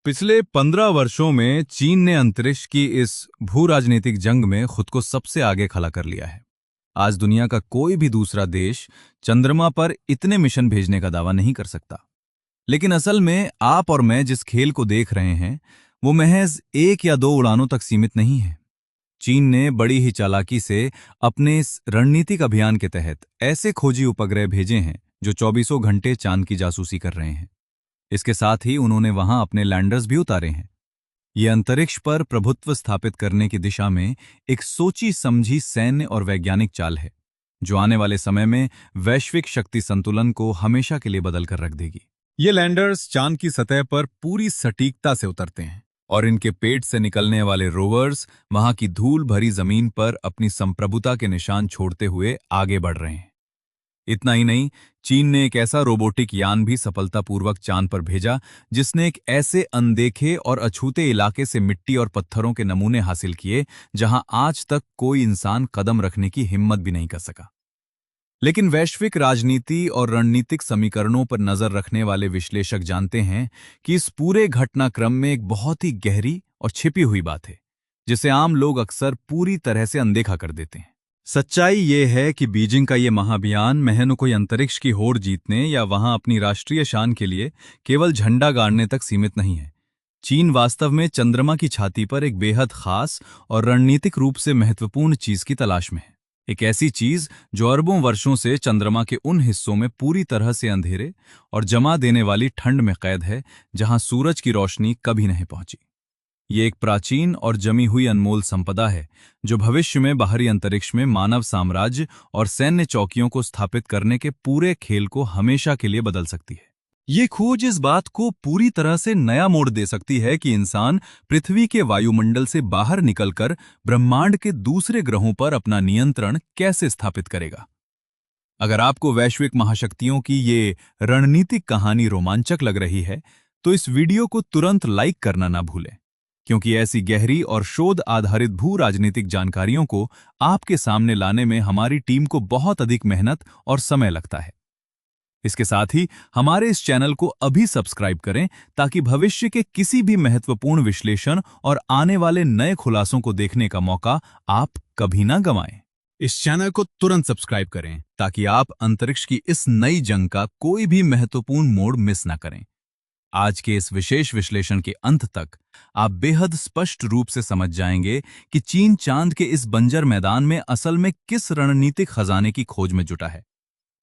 पिछले 15 वर्षों में चीन ने अंतरिक्ष की इस भू राजनीतिक जंग में खुद को सबसे आगे खड़ा कर लिया है। आज दुनिया का कोई भी दूसरा देश चंद्रमा पर इतने मिशन भेजने का दावा नहीं कर सकता। लेकिन असल में आप और मैं जिस खेल को देख रहे हैं वो महज एक या दो उड़ानों तक सीमित नहीं है। चीन ने बड़ी ही चालाकी से अपने इस रणनीतिक अभियान के तहत ऐसे खोजी उपग्रह भेजे हैं जो चौबीसों घंटे चांद की जासूसी कर रहे हैं। इसके साथ ही उन्होंने वहां अपने लैंडर्स भी उतारे हैं। ये अंतरिक्ष पर प्रभुत्व स्थापित करने की दिशा में एक सोची समझी सैन्य और वैज्ञानिक चाल है जो आने वाले समय में वैश्विक शक्ति संतुलन को हमेशा के लिए बदल कर रख देगी। ये लैंडर्स चांद की सतह पर पूरी सटीकता से उतरते हैं और इनके पेट से निकलने वाले रोवर्स वहां की धूल भरी जमीन पर अपनी संप्रभुता के निशान छोड़ते हुए आगे बढ़ रहे हैं। इतना ही नहीं, चीन ने एक ऐसा रोबोटिक यान भी सफलतापूर्वक चांद पर भेजा जिसने एक ऐसे अनदेखे और अछूते इलाके से मिट्टी और पत्थरों के नमूने हासिल किए जहां आज तक कोई इंसान कदम रखने की हिम्मत भी नहीं कर सका। लेकिन वैश्विक राजनीति और रणनीतिक समीकरणों पर नजर रखने वाले विश्लेषक जानते हैं कि इस पूरे घटनाक्रम में एक बहुत ही गहरी और छिपी हुई बात है जिसे आम लोग अक्सर पूरी तरह से अनदेखा कर देते हैं। सच्चाई ये है कि बीजिंग का ये महाअभियान महज कोई अंतरिक्ष की होड़ जीतने या वहां अपनी राष्ट्रीय शान के लिए केवल झंडा गाड़ने तक सीमित नहीं है। चीन वास्तव में चंद्रमा की छाती पर एक बेहद खास और रणनीतिक रूप से महत्वपूर्ण चीज की तलाश में है। एक ऐसी चीज जो अरबों वर्षों से चंद्रमा के उन हिस्सों में पूरी तरह से अंधेरे और जमा देने वाली ठंड में कैद है जहां सूरज की रोशनी कभी नहीं पहुंची। ये एक प्राचीन और जमी हुई अनमोल संपदा है जो भविष्य में बाहरी अंतरिक्ष में मानव साम्राज्य और सैन्य चौकियों को स्थापित करने के पूरे खेल को हमेशा के लिए बदल सकती है। ये खोज इस बात को पूरी तरह से नया मोड़ दे सकती है कि इंसान पृथ्वी के वायुमंडल से बाहर निकलकर ब्रह्मांड के दूसरे ग्रहों पर अपना नियंत्रण कैसे स्थापित करेगा। अगर आपको वैश्विक महाशक्तियों की ये रणनीतिक कहानी रोमांचक लग रही है तो इस वीडियो को तुरंत लाइक करना ना भूलें, क्योंकि ऐसी गहरी और शोध आधारित भू राजनीतिक जानकारियों को आपके सामने लाने में हमारी टीम को बहुत अधिक मेहनत और समय लगता है। इसके साथ ही हमारे इस चैनल को अभी सब्सक्राइब करें ताकि भविष्य के किसी भी महत्वपूर्ण विश्लेषण और आने वाले नए खुलासों को देखने का मौका आप कभी ना गंवाएं। इस चैनल को तुरंत सब्सक्राइब करें ताकि आप अंतरिक्ष की इस नई जंग का कोई भी महत्वपूर्ण मोड़ मिस ना करें। आज के इस विशेष विश्लेषण के अंत तक आप बेहद स्पष्ट रूप से समझ जाएंगे कि चीन चांद के इस बंजर मैदान में असल में किस रणनीतिक खजाने की खोज में जुटा है,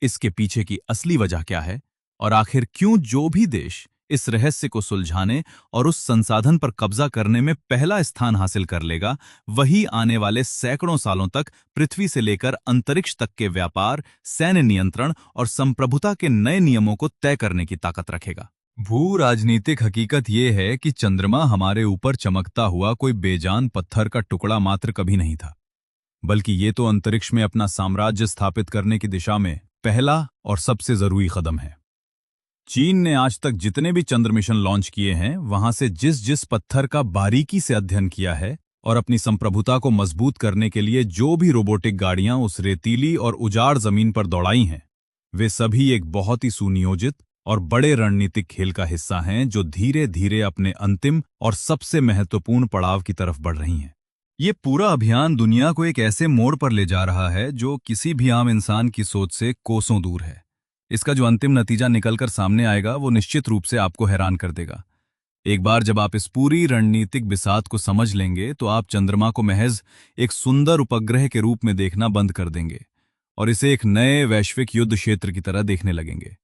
इसके पीछे की असली वजह क्या है और आखिर क्यों जो भी देश इस रहस्य को सुलझाने और उस संसाधन पर कब्जा करने में पहला स्थान हासिल कर लेगा, वही आने वाले सैकड़ों सालों तक पृथ्वी से लेकर अंतरिक्ष तक के व्यापार, सैन्य नियंत्रण और संप्रभुता के नए नियमों को तय करने की ताकत रखेगा। भू राजनीतिक हकीकत यह है कि चंद्रमा हमारे ऊपर चमकता हुआ कोई बेजान पत्थर का टुकड़ा मात्र कभी नहीं था, बल्कि ये तो अंतरिक्ष में अपना साम्राज्य स्थापित करने की दिशा में पहला और सबसे जरूरी कदम है। चीन ने आज तक जितने भी चंद्र मिशन लॉन्च किए हैं वहां से जिस जिस पत्थर का बारीकी से अध्ययन किया है और अपनी संप्रभुता को मजबूत करने के लिए जो भी रोबोटिक गाड़ियां उस रेतीली और उजाड़ जमीन पर दौड़ाई हैं, वे सभी एक बहुत ही सुनियोजित और बड़े रणनीतिक खेल का हिस्सा हैं जो धीरे धीरे अपने अंतिम और सबसे महत्वपूर्ण पड़ाव की तरफ बढ़ रही हैं। ये पूरा अभियान दुनिया को एक ऐसे मोड़ पर ले जा रहा है जो किसी भी आम इंसान की सोच से कोसों दूर है। इसका जो अंतिम नतीजा निकलकर सामने आएगा वो निश्चित रूप से आपको हैरान कर देगा। एक बार जब आप इस पूरी रणनीतिक बिसात को समझ लेंगे तो आप चंद्रमा को महज एक सुंदर उपग्रह के रूप में देखना बंद कर देंगे और इसे एक नए वैश्विक युद्ध क्षेत्र की तरह देखने लगेंगे।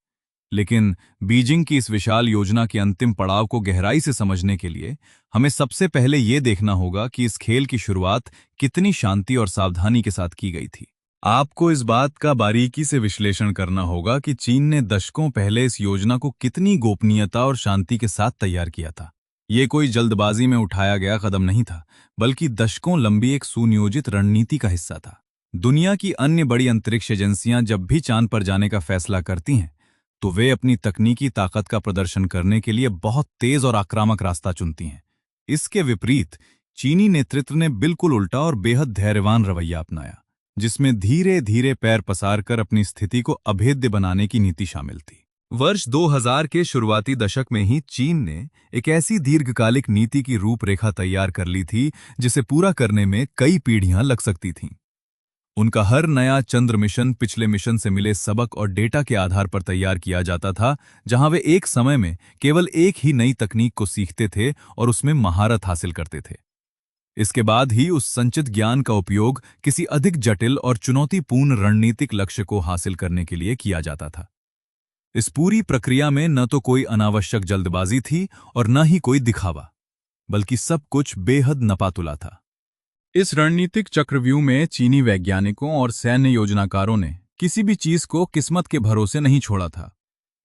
लेकिन बीजिंग की इस विशाल योजना के अंतिम पड़ाव को गहराई से समझने के लिए हमें सबसे पहले यह देखना होगा कि इस खेल की शुरुआत कितनी शांति और सावधानी के साथ की गई थी। आपको इस बात का बारीकी से विश्लेषण करना होगा कि चीन ने दशकों पहले इस योजना को कितनी गोपनीयता और शांति के साथ तैयार किया था। ये कोई जल्दबाजी में उठाया गया कदम नहीं था, बल्कि दशकों लंबी एक सुनियोजित रणनीति का हिस्सा था। दुनिया की अन्य बड़ी अंतरिक्ष एजेंसियां जब भी चांद पर जाने का फैसला करती हैं तो वे अपनी तकनीकी ताकत का प्रदर्शन करने के लिए बहुत तेज और आक्रामक रास्ता चुनती हैं। इसके विपरीत चीनी नेतृत्व ने बिल्कुल उल्टा और बेहद धैर्यवान रवैया अपनाया, जिसमें धीरे धीरे पैर पसार कर अपनी स्थिति को अभेद्य बनाने की नीति शामिल थी। वर्ष 2000 के शुरुआती दशक में ही चीन ने एक ऐसी दीर्घकालिक नीति की रूपरेखा तैयार कर ली थी जिसे पूरा करने में कई पीढ़ियां लग सकती थीं। उनका हर नया चंद्र मिशन पिछले मिशन से मिले सबक और डेटा के आधार पर तैयार किया जाता था, जहां वे एक समय में केवल एक ही नई तकनीक को सीखते थे और उसमें महारत हासिल करते थे। इसके बाद ही उस संचित ज्ञान का उपयोग किसी अधिक जटिल और चुनौतीपूर्ण रणनीतिक लक्ष्य को हासिल करने के लिए किया जाता था। इस पूरी प्रक्रिया में न तो कोई अनावश्यक जल्दबाजी थी और न ही कोई दिखावा, बल्कि सब कुछ बेहद नपातुला था। इस रणनीतिक चक्रव्यूह में चीनी वैज्ञानिकों और सैन्य योजनाकारों ने किसी भी चीज को किस्मत के भरोसे नहीं छोड़ा था।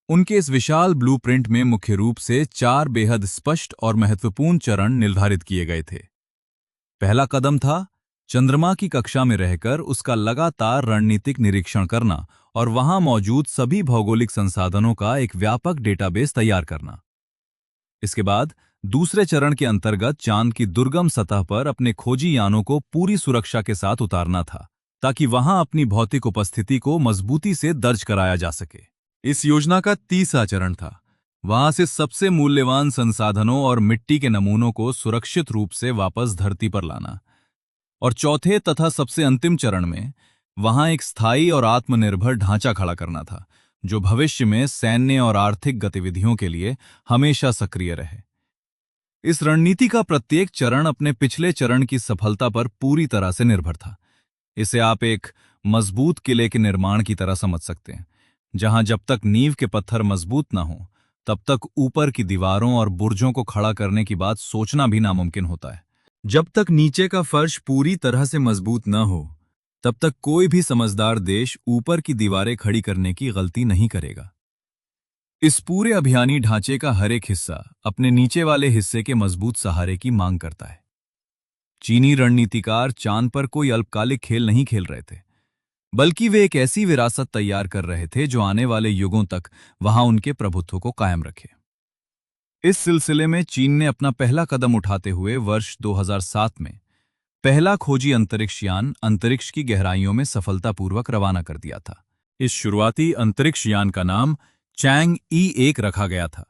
उनके इस विशाल ब्लूप्रिंट में मुख्य रूप से 4 बेहद स्पष्ट और महत्वपूर्ण चरण निर्धारित किए गए थे। पहला कदम था चंद्रमा की कक्षा में रहकर उसका लगातार रणनीतिक निरीक्षण करना और वहां मौजूद सभी भौगोलिक संसाधनों का एक व्यापक डेटाबेस तैयार करना। इसके बाद दूसरे चरण के अंतर्गत चांद की दुर्गम सतह पर अपने खोजी यानों को पूरी सुरक्षा के साथ उतारना था, ताकि वहां अपनी भौतिक उपस्थिति को मजबूती से दर्ज कराया जा सके। इस योजना का तीसरा चरण था वहां से सबसे मूल्यवान संसाधनों और मिट्टी के नमूनों को सुरक्षित रूप से वापस धरती पर लाना। और चौथे तथा सबसे अंतिम चरण में वहां एक स्थायी और आत्मनिर्भर ढांचा खड़ा करना था, जो भविष्य में सैन्य और आर्थिक गतिविधियों के लिए हमेशा सक्रिय रहे। इस रणनीति का प्रत्येक चरण अपने पिछले चरण की सफलता पर पूरी तरह से निर्भर था। इसे आप एक मजबूत किले के निर्माण की तरह समझ सकते हैं, जहां जब तक नींव के पत्थर मजबूत न हो तब तक ऊपर की दीवारों और बुर्जों को खड़ा करने की बात सोचना भी नामुमकिन होता है। जब तक नीचे का फर्श पूरी तरह से मजबूत न हो तब तक कोई भी समझदार देश ऊपर की दीवारें खड़ी करने की गलती नहीं करेगा। इस पूरे अभियानी ढांचे का हर एक हिस्सा अपने नीचे वाले हिस्से के मजबूत सहारे की मांग करता है। चीनी रणनीतिकार चांद पर कोई अल्पकालिक खेल नहीं खेल रहे थे, बल्कि वे एक ऐसी विरासत तैयार कर रहे थे जो आने वाले युगों तक वहां उनके प्रभुत्व को कायम रखे। इस सिलसिले में चीन ने अपना पहला कदम उठाते हुए वर्ष 2007 में पहला खोजी अंतरिक्ष यान अंतरिक्ष की गहराइयों में सफलतापूर्वक रवाना कर दिया था। इस शुरुआती अंतरिक्ष यान का नाम चैंग-ई-1 रखा गया था,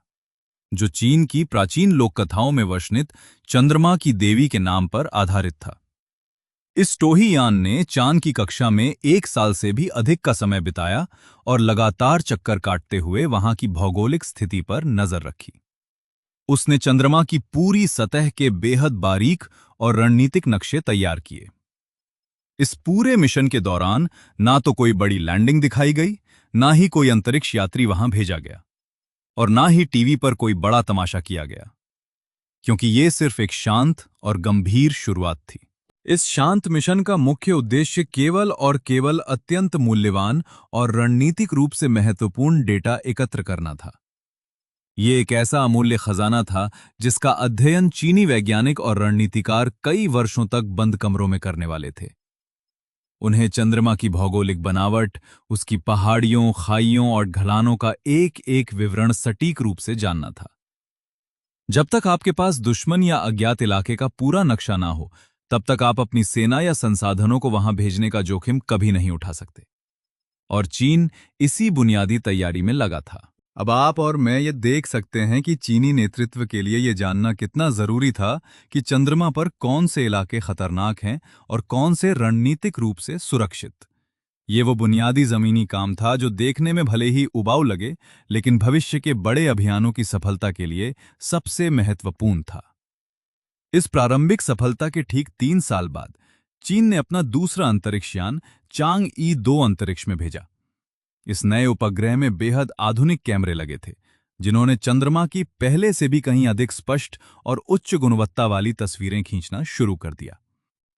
जो चीन की प्राचीन लोक कथाओं में वर्णित चंद्रमा की देवी के नाम पर आधारित था। इस टोही यान ने चांद की कक्षा में 1 साल से भी अधिक का समय बिताया और लगातार चक्कर काटते हुए वहां की भौगोलिक स्थिति पर नजर रखी। उसने चंद्रमा की पूरी सतह के बेहद बारीक और रणनीतिक नक्शे तैयार किए। इस पूरे मिशन के दौरान ना तो कोई बड़ी लैंडिंग दिखाई गई, ना ही कोई अंतरिक्ष यात्री वहां भेजा गया, और ना ही टीवी पर कोई बड़ा तमाशा किया गया, क्योंकि ये सिर्फ एक शांत और गंभीर शुरुआत थी। इस शांत मिशन का मुख्य उद्देश्य केवल और केवल अत्यंत मूल्यवान और रणनीतिक रूप से महत्वपूर्ण डेटा एकत्र करना था। ये एक ऐसा अमूल्य खजाना था जिसका अध्ययन चीनी वैज्ञानिक और रणनीतिकार कई वर्षों तक बंद कमरों में करने वाले थे। उन्हें चंद्रमा की भौगोलिक बनावट, उसकी पहाड़ियों, खाइयों और ढलानों का एक एक विवरण सटीक रूप से जानना था। जब तक आपके पास दुश्मन या अज्ञात इलाके का पूरा नक्शा ना हो, तब तक आप अपनी सेना या संसाधनों को वहां भेजने का जोखिम कभी नहीं उठा सकते। और चीन इसी बुनियादी तैयारी में लगा था। अब आप और मैं ये देख सकते हैं कि चीनी नेतृत्व के लिए ये जानना कितना जरूरी था कि चंद्रमा पर कौन से इलाके खतरनाक हैं और कौन से रणनीतिक रूप से सुरक्षित। ये वो बुनियादी जमीनी काम था जो देखने में भले ही उबाऊ लगे, लेकिन भविष्य के बड़े अभियानों की सफलता के लिए सबसे महत्वपूर्ण था। इस प्रारंभिक सफलता के ठीक 3 साल बाद चीन ने अपना दूसरा अंतरिक्ष यान चांग-ई-2 अंतरिक्ष में भेजा। इस नए उपग्रह में बेहद आधुनिक कैमरे लगे थे, जिन्होंने चंद्रमा की पहले से भी कहीं अधिक स्पष्ट और उच्च गुणवत्ता वाली तस्वीरें खींचना शुरू कर दिया।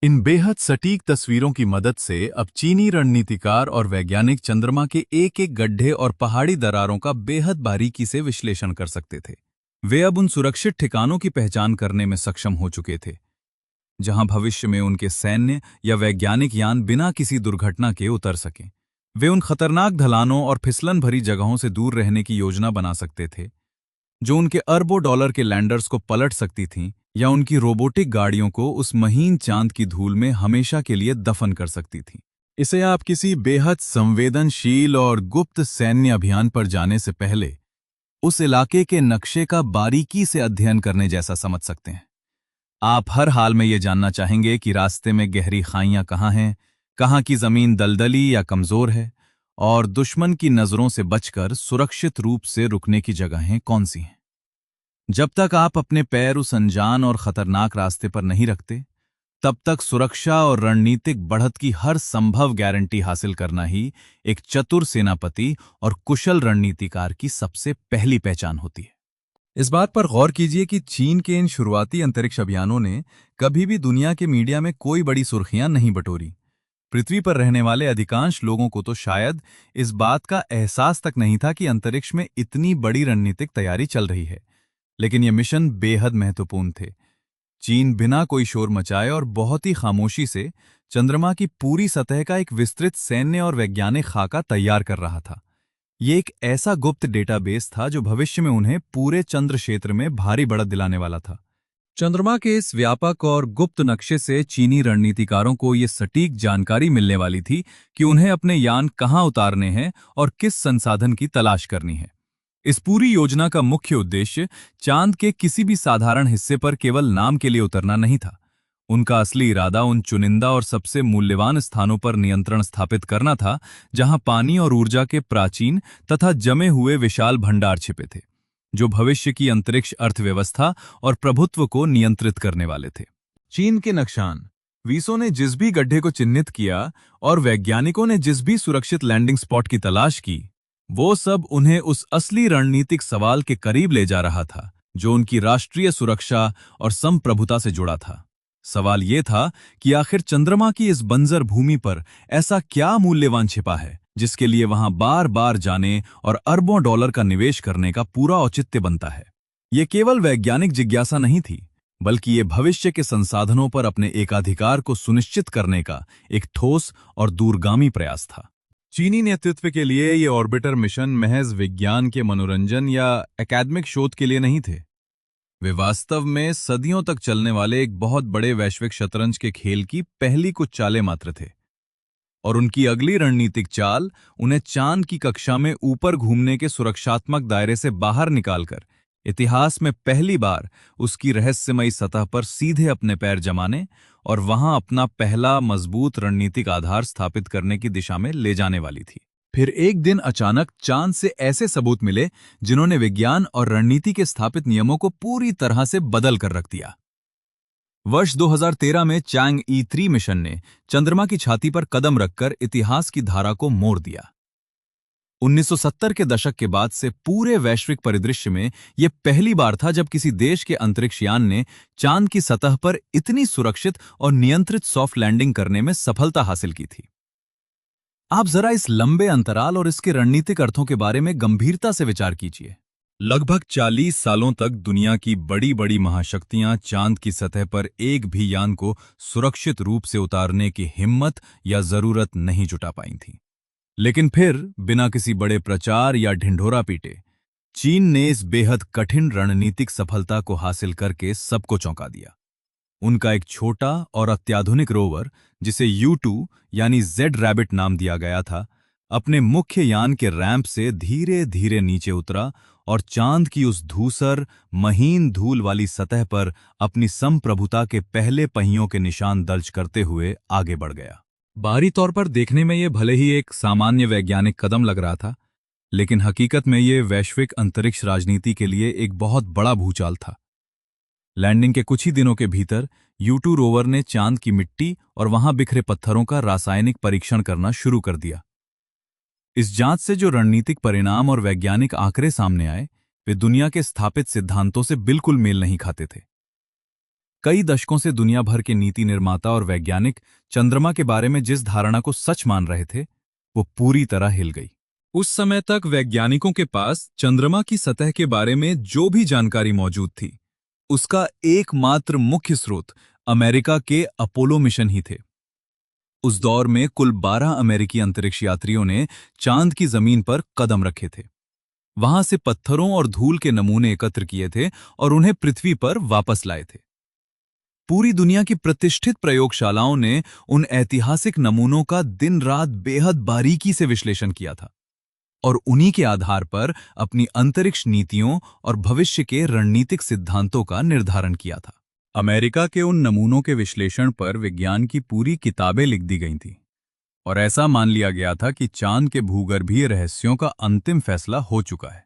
इन बेहद सटीक तस्वीरों की मदद से अब चीनी रणनीतिकार और वैज्ञानिक चंद्रमा के एक एक गड्ढे और पहाड़ी दरारों का बेहद बारीकी से विश्लेषण कर सकते थे। वे अब उन सुरक्षित ठिकानों की पहचान करने में सक्षम हो चुके थे, जहां भविष्य में उनके सैन्य या वैज्ञानिक यान बिना किसी दुर्घटना के उतर सकें। वे उन खतरनाक ढलानों और फिसलन भरी जगहों से दूर रहने की योजना बना सकते थे, जो उनके अरबों डॉलर के लैंडर्स को पलट सकती थीं या उनकी रोबोटिक गाड़ियों को उस महीन चांद की धूल में हमेशा के लिए दफन कर सकती थीं। इसे आप किसी बेहद संवेदनशील और गुप्त सैन्य अभियान पर जाने से पहले उस इलाके के नक्शे का बारीकी से अध्ययन करने जैसा समझ सकते हैं। आप हर हाल में ये जानना चाहेंगे कि रास्ते में गहरी खाइयां कहाँ हैं, कहाँ की जमीन दलदली या कमजोर है, और दुश्मन की नजरों से बचकर सुरक्षित रूप से रुकने की जगहें कौन सी हैं। जब तक आप अपने पैर उस अनजान और खतरनाक रास्ते पर नहीं रखते, तब तक सुरक्षा और रणनीतिक बढ़त की हर संभव गारंटी हासिल करना ही एक चतुर सेनापति और कुशल रणनीतिकार की सबसे पहली पहचान होती है। इस बात पर गौर कीजिए कि चीन के इन शुरुआती अंतरिक्ष अभियानों ने कभी भी दुनिया के मीडिया में कोई बड़ी सुर्खियां नहीं बटोरी। पृथ्वी पर रहने वाले अधिकांश लोगों को तो शायद इस बात का एहसास तक नहीं था कि अंतरिक्ष में इतनी बड़ी रणनीतिक तैयारी चल रही है। लेकिन ये मिशन बेहद महत्वपूर्ण थे। चीन बिना कोई शोर मचाए और बहुत ही खामोशी से चंद्रमा की पूरी सतह का एक विस्तृत सैन्य और वैज्ञानिक खाका तैयार कर रहा था। ये एक ऐसा गुप्त डेटाबेस था जो भविष्य में उन्हें पूरे चंद्र क्षेत्र में भारी बढ़त दिलाने वाला था। चंद्रमा के इस व्यापक और गुप्त नक्शे से चीनी रणनीतिकारों को ये सटीक जानकारी मिलने वाली थी कि उन्हें अपने यान कहाँ उतारने हैं और किस संसाधन की तलाश करनी है। इस पूरी योजना का मुख्य उद्देश्य चांद के किसी भी साधारण हिस्से पर केवल नाम के लिए उतरना नहीं था। उनका असली इरादा उन चुनिंदा और सबसे मूल्यवान स्थानों पर नियंत्रण स्थापित करना था जहां पानी और ऊर्जा के प्राचीन तथा जमे हुए विशाल भंडार छिपे थे, जो भविष्य की अंतरिक्ष अर्थव्यवस्था और प्रभुत्व को नियंत्रित करने वाले थे। चीन के नक्शान वीसों ने जिस भी गड्ढे को चिन्हित किया और वैज्ञानिकों ने जिस भी सुरक्षित लैंडिंग स्पॉट की तलाश की, वो सब उन्हें उस असली रणनीतिक सवाल के करीब ले जा रहा था जो उनकी राष्ट्रीय सुरक्षा और संप्रभुता से जुड़ा था। सवाल ये था कि आखिर चंद्रमा की इस बंजर भूमि पर ऐसा क्या मूल्यवान छिपा है जिसके लिए वहां बार बार जाने और अरबों डॉलर का निवेश करने का पूरा औचित्य बनता है। ये केवल वैज्ञानिक जिज्ञासा नहीं थी, बल्कि ये भविष्य के संसाधनों पर अपने एकाधिकार को सुनिश्चित करने का एक ठोस और दूरगामी प्रयास था। चीनी नेतृत्व के लिए ये ऑर्बिटर मिशन महज विज्ञान के मनोरंजन या एकेडमिक शोध के लिए नहीं थे। वे वास्तव में सदियों तक चलने वाले एक बहुत बड़े वैश्विक शतरंज के खेल की पहली कुछ चालें मात्र थे, और उनकी अगली रणनीतिक चाल उन्हें चांद की कक्षा में ऊपर घूमने के सुरक्षात्मक दायरे से बाहर निकालकर इतिहास में पहली बार उसकी रहस्यमयी सतह पर सीधे अपने पैर जमाने और वहां अपना पहला मजबूत रणनीतिक आधार स्थापित करने की दिशा में ले जाने वाली थी। फिर एक दिन अचानक चांद से ऐसे सबूत मिले जिन्होंने विज्ञान और रणनीति के स्थापित नियमों को पूरी तरह से बदल कर रख दिया। वर्ष 2013 में चैंग ई 3 मिशन ने चंद्रमा की छाती पर कदम रखकर इतिहास की धारा को मोड़ दिया। 1970 के दशक के बाद से पूरे वैश्विक परिदृश्य में यह पहली बार था जब किसी देश के अंतरिक्षयान ने चांद की सतह पर इतनी सुरक्षित और नियंत्रित सॉफ्ट लैंडिंग करने में सफलता हासिल की थी। आप जरा इस लंबे अंतराल और इसके रणनीतिक अर्थों के बारे में गंभीरता से विचार कीजिए। लगभग 40 सालों तक दुनिया की बड़ी बड़ी महाशक्तियां चांद की सतह पर एक भी यान को सुरक्षित रूप से उतारने की हिम्मत या जरूरत नहीं जुटा पाई थी। लेकिन फिर बिना किसी बड़े प्रचार या ढिंढोरा पीटे चीन ने इस बेहद कठिन रणनीतिक सफलता को हासिल करके सबको चौंका दिया। उनका एक छोटा और अत्याधुनिक रोवर, जिसे U2 यानी जेड रैबिट नाम दिया गया था, अपने मुख्य यान के रैंप से धीरे धीरे नीचे उतरा और चांद की उस धूसर महीन धूल वाली सतह पर अपनी संप्रभुता के पहले पहियों के निशान दर्ज करते हुए आगे बढ़ गया। बाहरी तौर पर देखने में यह भले ही एक सामान्य वैज्ञानिक कदम लग रहा था, लेकिन हकीकत में यह वैश्विक अंतरिक्ष राजनीति के लिए एक बहुत बड़ा भूचाल था। लैंडिंग के कुछ ही दिनों के भीतर U2 रोवर ने चांद की मिट्टी और वहां बिखरे पत्थरों का रासायनिक परीक्षण करना शुरू कर दिया। इस जांच से जो रणनीतिक परिणाम और वैज्ञानिक आंकड़े सामने आए, वे दुनिया के स्थापित सिद्धांतों से बिल्कुल मेल नहीं खाते थे। कई दशकों से दुनिया भर के नीति निर्माता और वैज्ञानिक चंद्रमा के बारे में जिस धारणा को सच मान रहे थे, वो पूरी तरह हिल गई। उस समय तक वैज्ञानिकों के पास चंद्रमा की सतह के बारे में जो भी जानकारी मौजूद थी, उसका एकमात्र मुख्य स्रोत अमेरिका के अपोलो मिशन ही थे। उस दौर में कुल 12 अमेरिकी अंतरिक्ष यात्रियों ने चांद की जमीन पर कदम रखे थे, वहां से पत्थरों और धूल के नमूने एकत्र किए थे और उन्हें पृथ्वी पर वापस लाए थे। पूरी दुनिया की प्रतिष्ठित प्रयोगशालाओं ने उन ऐतिहासिक नमूनों का दिन रात बेहद बारीकी से विश्लेषण किया था और उन्हीं के आधार पर अपनी अंतरिक्ष नीतियों और भविष्य के रणनीतिक सिद्धांतों का निर्धारण किया था। अमेरिका के उन नमूनों के विश्लेषण पर विज्ञान की पूरी किताबें लिख दी गई थीं और ऐसा मान लिया गया था कि चांद के भूगर्भीय रहस्यों का अंतिम फैसला हो चुका है।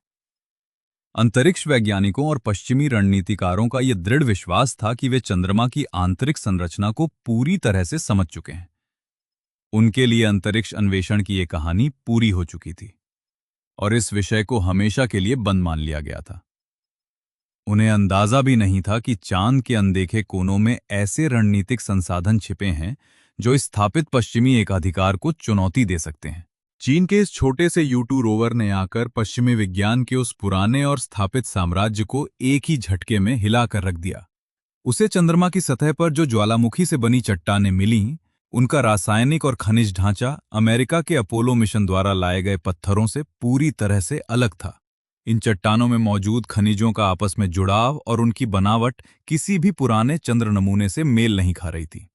अंतरिक्ष वैज्ञानिकों और पश्चिमी रणनीतिकारों का यह दृढ़ विश्वास था कि वे चंद्रमा की आंतरिक संरचना को पूरी तरह से समझ चुके हैं। उनके लिए अंतरिक्ष अन्वेषण की यह कहानी पूरी हो चुकी थी और इस विषय को हमेशा के लिए बंद मान लिया गया था। उन्हें अंदाजा भी नहीं था कि चांद के अनदेखे कोनों में ऐसे रणनीतिक संसाधन छिपे हैं जो इस स्थापित पश्चिमी एकाधिकार को चुनौती दे सकते हैं। चीन के इस छोटे से U2 रोवर ने आकर पश्चिमी विज्ञान के उस पुराने और स्थापित साम्राज्य को एक ही झटके में हिलाकर रख दिया। उसे चंद्रमा की सतह पर जो ज्वालामुखी से बनी चट्टानें मिलीं, उनका रासायनिक और खनिज ढांचा अमेरिका के अपोलो मिशन द्वारा लाए गए पत्थरों से पूरी तरह से अलग था। इन चट्टानों में मौजूद खनिजों का आपस में जुड़ाव और उनकी बनावट किसी भी पुराने चंद्र नमूने से मेल नहीं खा रही थी।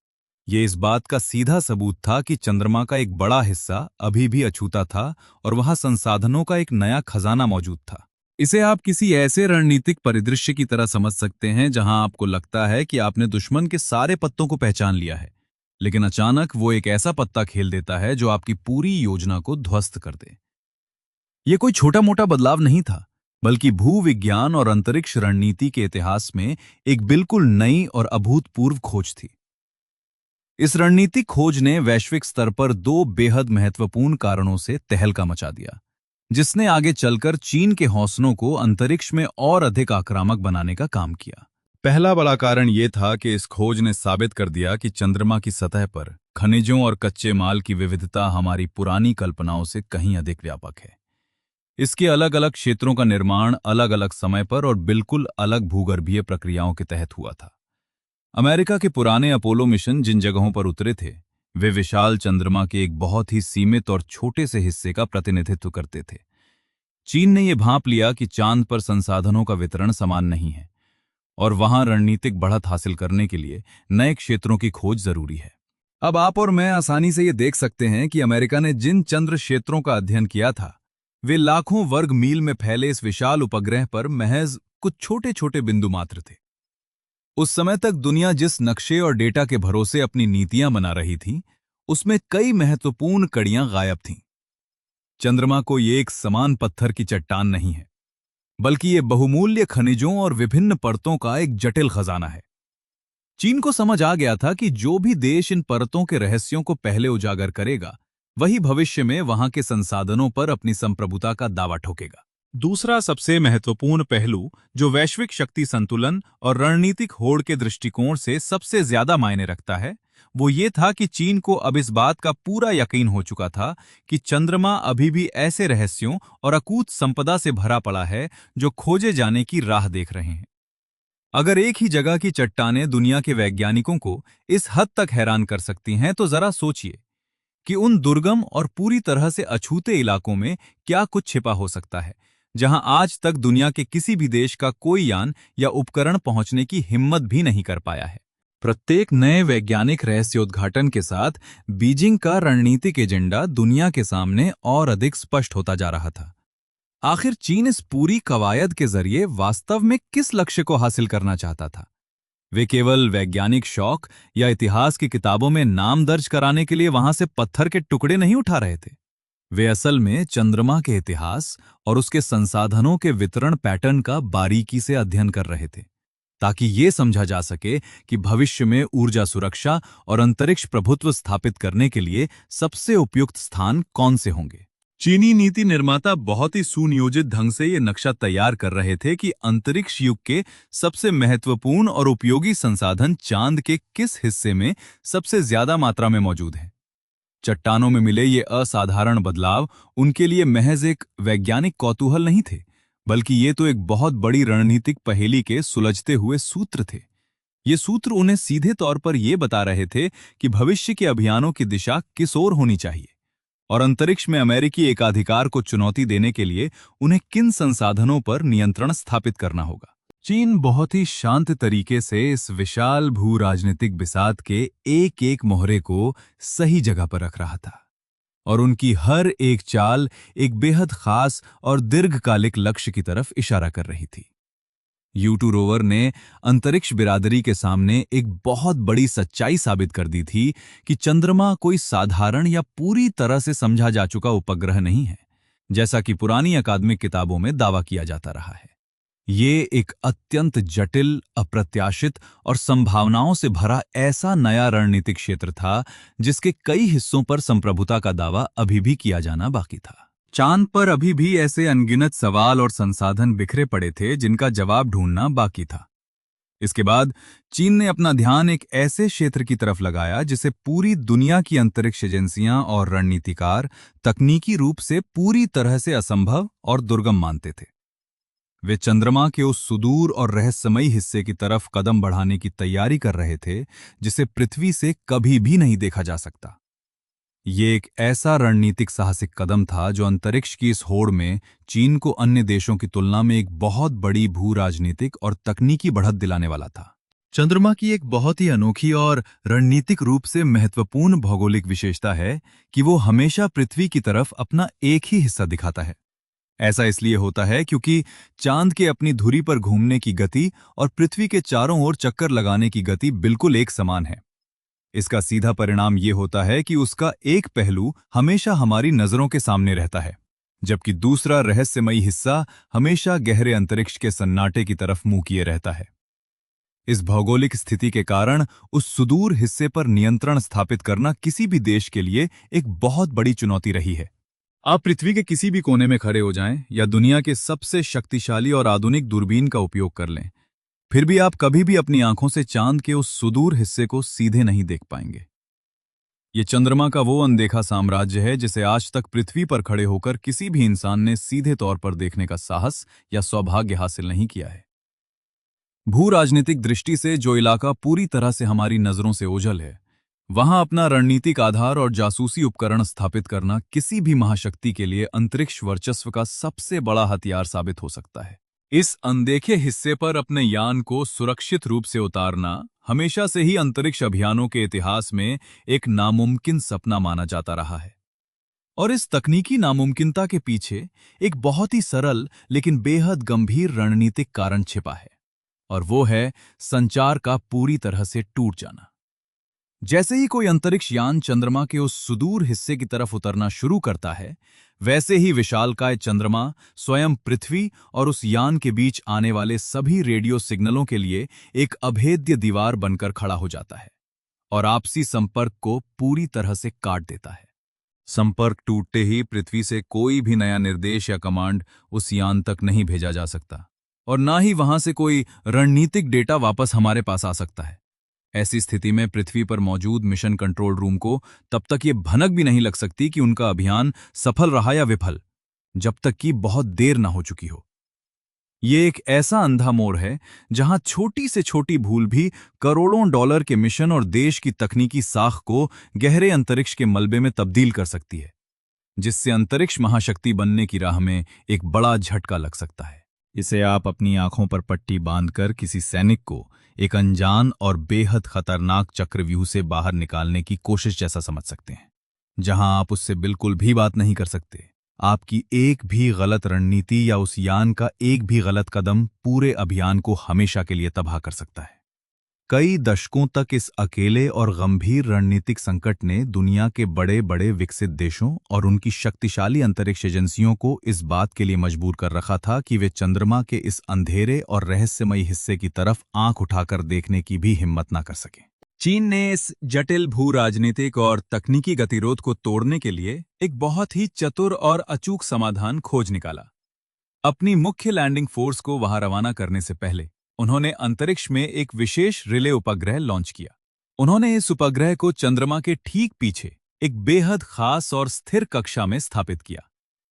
ये इस बात का सीधा सबूत था कि चंद्रमा का एक बड़ा हिस्सा अभी भी अछूता था और वहां संसाधनों का एक नया खजाना मौजूद था। इसे आप किसी ऐसे रणनीतिक परिदृश्य की तरह समझ सकते हैं जहां आपको लगता है कि आपने दुश्मन के सारे पत्तों को पहचान लिया है, लेकिन अचानक वो एक ऐसा पत्ता खेल देता है जो आपकी पूरी योजना को ध्वस्त कर दे। ये कोई छोटा मोटा बदलाव नहीं था, बल्कि भूविज्ञान और अंतरिक्ष रणनीति के इतिहास में एक बिल्कुल नई और अभूतपूर्व खोज थी। इस रणनीतिक खोज ने वैश्विक स्तर पर दो बेहद महत्वपूर्ण कारणों से तहलका मचा दिया, जिसने आगे चलकर चीन के हौसलों को अंतरिक्ष में और अधिक आक्रामक बनाने का काम किया। पहला बड़ा कारण यह था कि इस खोज ने साबित कर दिया कि चंद्रमा की सतह पर खनिजों और कच्चे माल की विविधता हमारी पुरानी कल्पनाओं से कहीं अधिक व्यापक है। इसके अलग अलग क्षेत्रों का निर्माण अलग अलग समय पर और बिल्कुल अलग भूगर्भीय प्रक्रियाओं के तहत हुआ था। अमेरिका के पुराने अपोलो मिशन जिन जगहों पर उतरे थे, वे विशाल चंद्रमा के एक बहुत ही सीमित और छोटे से हिस्से का प्रतिनिधित्व करते थे। चीन ने यह भांप लिया कि चांद पर संसाधनों का वितरण समान नहीं है और वहां रणनीतिक बढ़त हासिल करने के लिए नए क्षेत्रों की खोज जरूरी है। अब आप और मैं आसानी से यह देख सकते हैं कि अमेरिका ने जिन चंद्र क्षेत्रों का अध्ययन किया था, वे लाखों वर्ग मील में फैले इस विशाल उपग्रह पर महज कुछ छोटे छोटे बिंदु मात्र थे। उस समय तक दुनिया जिस नक्शे और डेटा के भरोसे अपनी नीतियां बना रही थी, उसमें कई महत्वपूर्ण कड़ियां गायब थीं। चंद्रमा को ये एक समान पत्थर की चट्टान नहीं है, बल्कि ये बहुमूल्य खनिजों और विभिन्न परतों का एक जटिल खजाना है। चीन को समझ आ गया था कि जो भी देश इन परतों के रहस्यों को पहले उजागर करेगा, वही भविष्य में वहां के संसाधनों पर अपनी संप्रभुता का दावा ठोकेगा। दूसरा सबसे महत्वपूर्ण पहलू जो वैश्विक शक्ति संतुलन और रणनीतिक होड़ के दृष्टिकोण से सबसे ज्यादा मायने रखता है, वो ये था कि चीन को अब इस बात का पूरा यकीन हो चुका था कि चंद्रमा अभी भी ऐसे रहस्यों और अकूत संपदा से भरा पड़ा है जो खोजे जाने की राह देख रहे हैं। अगर एक ही जगह की चट्टानें दुनिया के वैज्ञानिकों को इस हद तक हैरान कर सकती हैं, तो जरा सोचिए कि उन दुर्गम और पूरी तरह से अछूते इलाकों में क्या कुछ छिपा हो सकता है, जहां आज तक दुनिया के किसी भी देश का कोई यान या उपकरण पहुंचने की हिम्मत भी नहीं कर पाया है। प्रत्येक नए वैज्ञानिक रहस्योद्घाटन के साथ बीजिंग का रणनीतिक एजेंडा दुनिया के सामने और अधिक स्पष्ट होता जा रहा था। आखिर चीन इस पूरी कवायद के जरिए वास्तव में किस लक्ष्य को हासिल करना चाहता था? वे केवल वैज्ञानिक शौक या इतिहास की किताबों में नाम दर्ज कराने के लिए वहां से पत्थर के टुकड़े नहीं उठा रहे थे। वे असल में चंद्रमा के इतिहास और उसके संसाधनों के वितरण पैटर्न का बारीकी से अध्ययन कर रहे थे, ताकि ये समझा जा सके कि भविष्य में ऊर्जा सुरक्षा और अंतरिक्ष प्रभुत्व स्थापित करने के लिए सबसे उपयुक्त स्थान कौन से होंगे। चीनी नीति निर्माता बहुत ही सुनियोजित ढंग से ये नक्शा तैयार कर रहे थे कि अंतरिक्ष युग के सबसे महत्वपूर्ण और उपयोगी संसाधन चांद के किस हिस्से में सबसे ज्यादा मात्रा में मौजूद हैं। चट्टानों में मिले ये असाधारण बदलाव उनके लिए महज एक वैज्ञानिक कौतूहल नहीं थे, बल्कि ये तो एक बहुत बड़ी रणनीतिक पहेली के सुलझते हुए सूत्र थे। ये सूत्र उन्हें सीधे तौर पर ये बता रहे थे कि भविष्य के अभियानों की दिशा किस ओर होनी चाहिए और अंतरिक्ष में अमेरिकी एकाधिकार को चुनौती देने के लिए उन्हें किन संसाधनों पर नियंत्रण स्थापित करना होगा। चीन बहुत ही शांत तरीके से इस विशाल भू राजनीतिक बिसात के एक एक मोहरे को सही जगह पर रख रहा था और उनकी हर एक चाल एक बेहद खास और दीर्घकालिक लक्ष्य की तरफ इशारा कर रही थी। U2 रोवर ने अंतरिक्ष बिरादरी के सामने एक बहुत बड़ी सच्चाई साबित कर दी थी कि चंद्रमा कोई साधारण या पूरी तरह से समझा जा चुका उपग्रह नहीं है, जैसा कि पुरानी अकादमिक किताबों में दावा किया जाता रहा है। ये एक अत्यंत जटिल, अप्रत्याशित और संभावनाओं से भरा ऐसा नया रणनीतिक क्षेत्र था जिसके कई हिस्सों पर संप्रभुता का दावा अभी भी किया जाना बाकी था। चांद पर अभी भी ऐसे अनगिनत सवाल और संसाधन बिखरे पड़े थे जिनका जवाब ढूंढना बाकी था। इसके बाद चीन ने अपना ध्यान एक ऐसे क्षेत्र की तरफ लगाया जिसे पूरी दुनिया की अंतरिक्ष एजेंसियां और रणनीतिकार तकनीकी रूप से पूरी तरह से असंभव और दुर्गम मानते थे। वे चंद्रमा के उस सुदूर और रहस्यमयी हिस्से की तरफ कदम बढ़ाने की तैयारी कर रहे थे जिसे पृथ्वी से कभी भी नहीं देखा जा सकता। ये एक ऐसा रणनीतिक साहसिक कदम था जो अंतरिक्ष की इस होड़ में चीन को अन्य देशों की तुलना में एक बहुत बड़ी भू राजनीतिक और तकनीकी बढ़त दिलाने वाला था। चंद्रमा की एक बहुत ही अनोखी और रणनीतिक रूप से महत्वपूर्ण भौगोलिक विशेषता है कि वो हमेशा पृथ्वी की तरफ अपना एक ही हिस्सा दिखाता है। ऐसा इसलिए होता है क्योंकि चांद के अपनी धुरी पर घूमने की गति और पृथ्वी के चारों ओर चक्कर लगाने की गति बिल्कुल एक समान है। इसका सीधा परिणाम ये होता है कि उसका एक पहलू हमेशा हमारी नजरों के सामने रहता है, जबकि दूसरा रहस्यमयी हिस्सा हमेशा गहरे अंतरिक्ष के सन्नाटे की तरफ मुंह किए रहता है। इस भौगोलिक स्थिति के कारण उस सुदूर हिस्से पर नियंत्रण स्थापित करना किसी भी देश के लिए एक बहुत बड़ी चुनौती रही है। आप पृथ्वी के किसी भी कोने में खड़े हो जाएं या दुनिया के सबसे शक्तिशाली और आधुनिक दूरबीन का उपयोग कर लें, फिर भी आप कभी भी अपनी आंखों से चांद के उस सुदूर हिस्से को सीधे नहीं देख पाएंगे। ये चंद्रमा का वो अनदेखा साम्राज्य है जिसे आज तक पृथ्वी पर खड़े होकर किसी भी इंसान ने सीधे तौर पर देखने का साहस या सौभाग्य हासिल नहीं किया है। भू राजनीतिक दृष्टि से जो इलाका पूरी तरह से हमारी नजरों से ओझल है, वहां अपना रणनीतिक आधार और जासूसी उपकरण स्थापित करना किसी भी महाशक्ति के लिए अंतरिक्ष वर्चस्व का सबसे बड़ा हथियार साबित हो सकता है। इस अनदेखे हिस्से पर अपने यान को सुरक्षित रूप से उतारना हमेशा से ही अंतरिक्ष अभियानों के इतिहास में एक नामुमकिन सपना माना जाता रहा है। और इस तकनीकी नामुमकिनता के पीछे एक बहुत ही सरल लेकिन बेहद गंभीर रणनीतिक कारण छिपा है, और वो है संचार का पूरी तरह से टूट जाना। जैसे ही कोई अंतरिक्ष यान चंद्रमा के उस सुदूर हिस्से की तरफ उतरना शुरू करता है, वैसे ही विशालकाय चंद्रमा स्वयं पृथ्वी और उस यान के बीच आने वाले सभी रेडियो सिग्नलों के लिए एक अभेद्य दीवार बनकर खड़ा हो जाता है और आपसी संपर्क को पूरी तरह से काट देता है। संपर्क टूटते ही पृथ्वी से कोई भी नया निर्देश या कमांड उस यान तक नहीं भेजा जा सकता और ना ही वहां से कोई रणनीतिक डेटा वापस हमारे पास आ सकता है। ऐसी स्थिति में पृथ्वी पर मौजूद मिशन कंट्रोल रूम को तब तक ये भनक भी नहीं लग सकती कि उनका अभियान सफल रहा या विफल, जब तक कि बहुत देर ना हो चुकी हो। ये एक ऐसा अंधा मोड़ है जहां छोटी से छोटी भूल भी करोड़ों डॉलर के मिशन और देश की तकनीकी साख को गहरे अंतरिक्ष के मलबे में तब्दील कर सकती है, जिससे अंतरिक्ष महाशक्ति बनने की राह में एक बड़ा झटका लग सकता है। इसे आप अपनी आंखों पर पट्टी बांधकर किसी सैनिक को एक अनजान और बेहद खतरनाक चक्रव्यूह से बाहर निकालने की कोशिश जैसा समझ सकते हैं, जहां आप उससे बिल्कुल भी बात नहीं कर सकते। आपकी एक भी गलत रणनीति या उस यान का एक भी गलत कदम पूरे अभियान को हमेशा के लिए तबाह कर सकता है। कई दशकों तक इस अकेले और गंभीर रणनीतिक संकट ने दुनिया के बड़े बड़े विकसित देशों और उनकी शक्तिशाली अंतरिक्ष एजेंसियों को इस बात के लिए मजबूर कर रखा था कि वे चंद्रमा के इस अंधेरे और रहस्यमयी हिस्से की तरफ आंख उठाकर देखने की भी हिम्मत न कर सके। चीन ने इस जटिल भू राजनीतिक और तकनीकी गतिरोध को तोड़ने के लिए एक बहुत ही चतुर और अचूक समाधान खोज निकाला। अपनी मुख्य लैंडिंग फोर्स को वहां रवाना करने से पहले उन्होंने अंतरिक्ष में एक विशेष रिले उपग्रह लॉन्च किया। उन्होंने इस उपग्रह को चंद्रमा के ठीक पीछे एक बेहद खास और स्थिर कक्षा में स्थापित किया,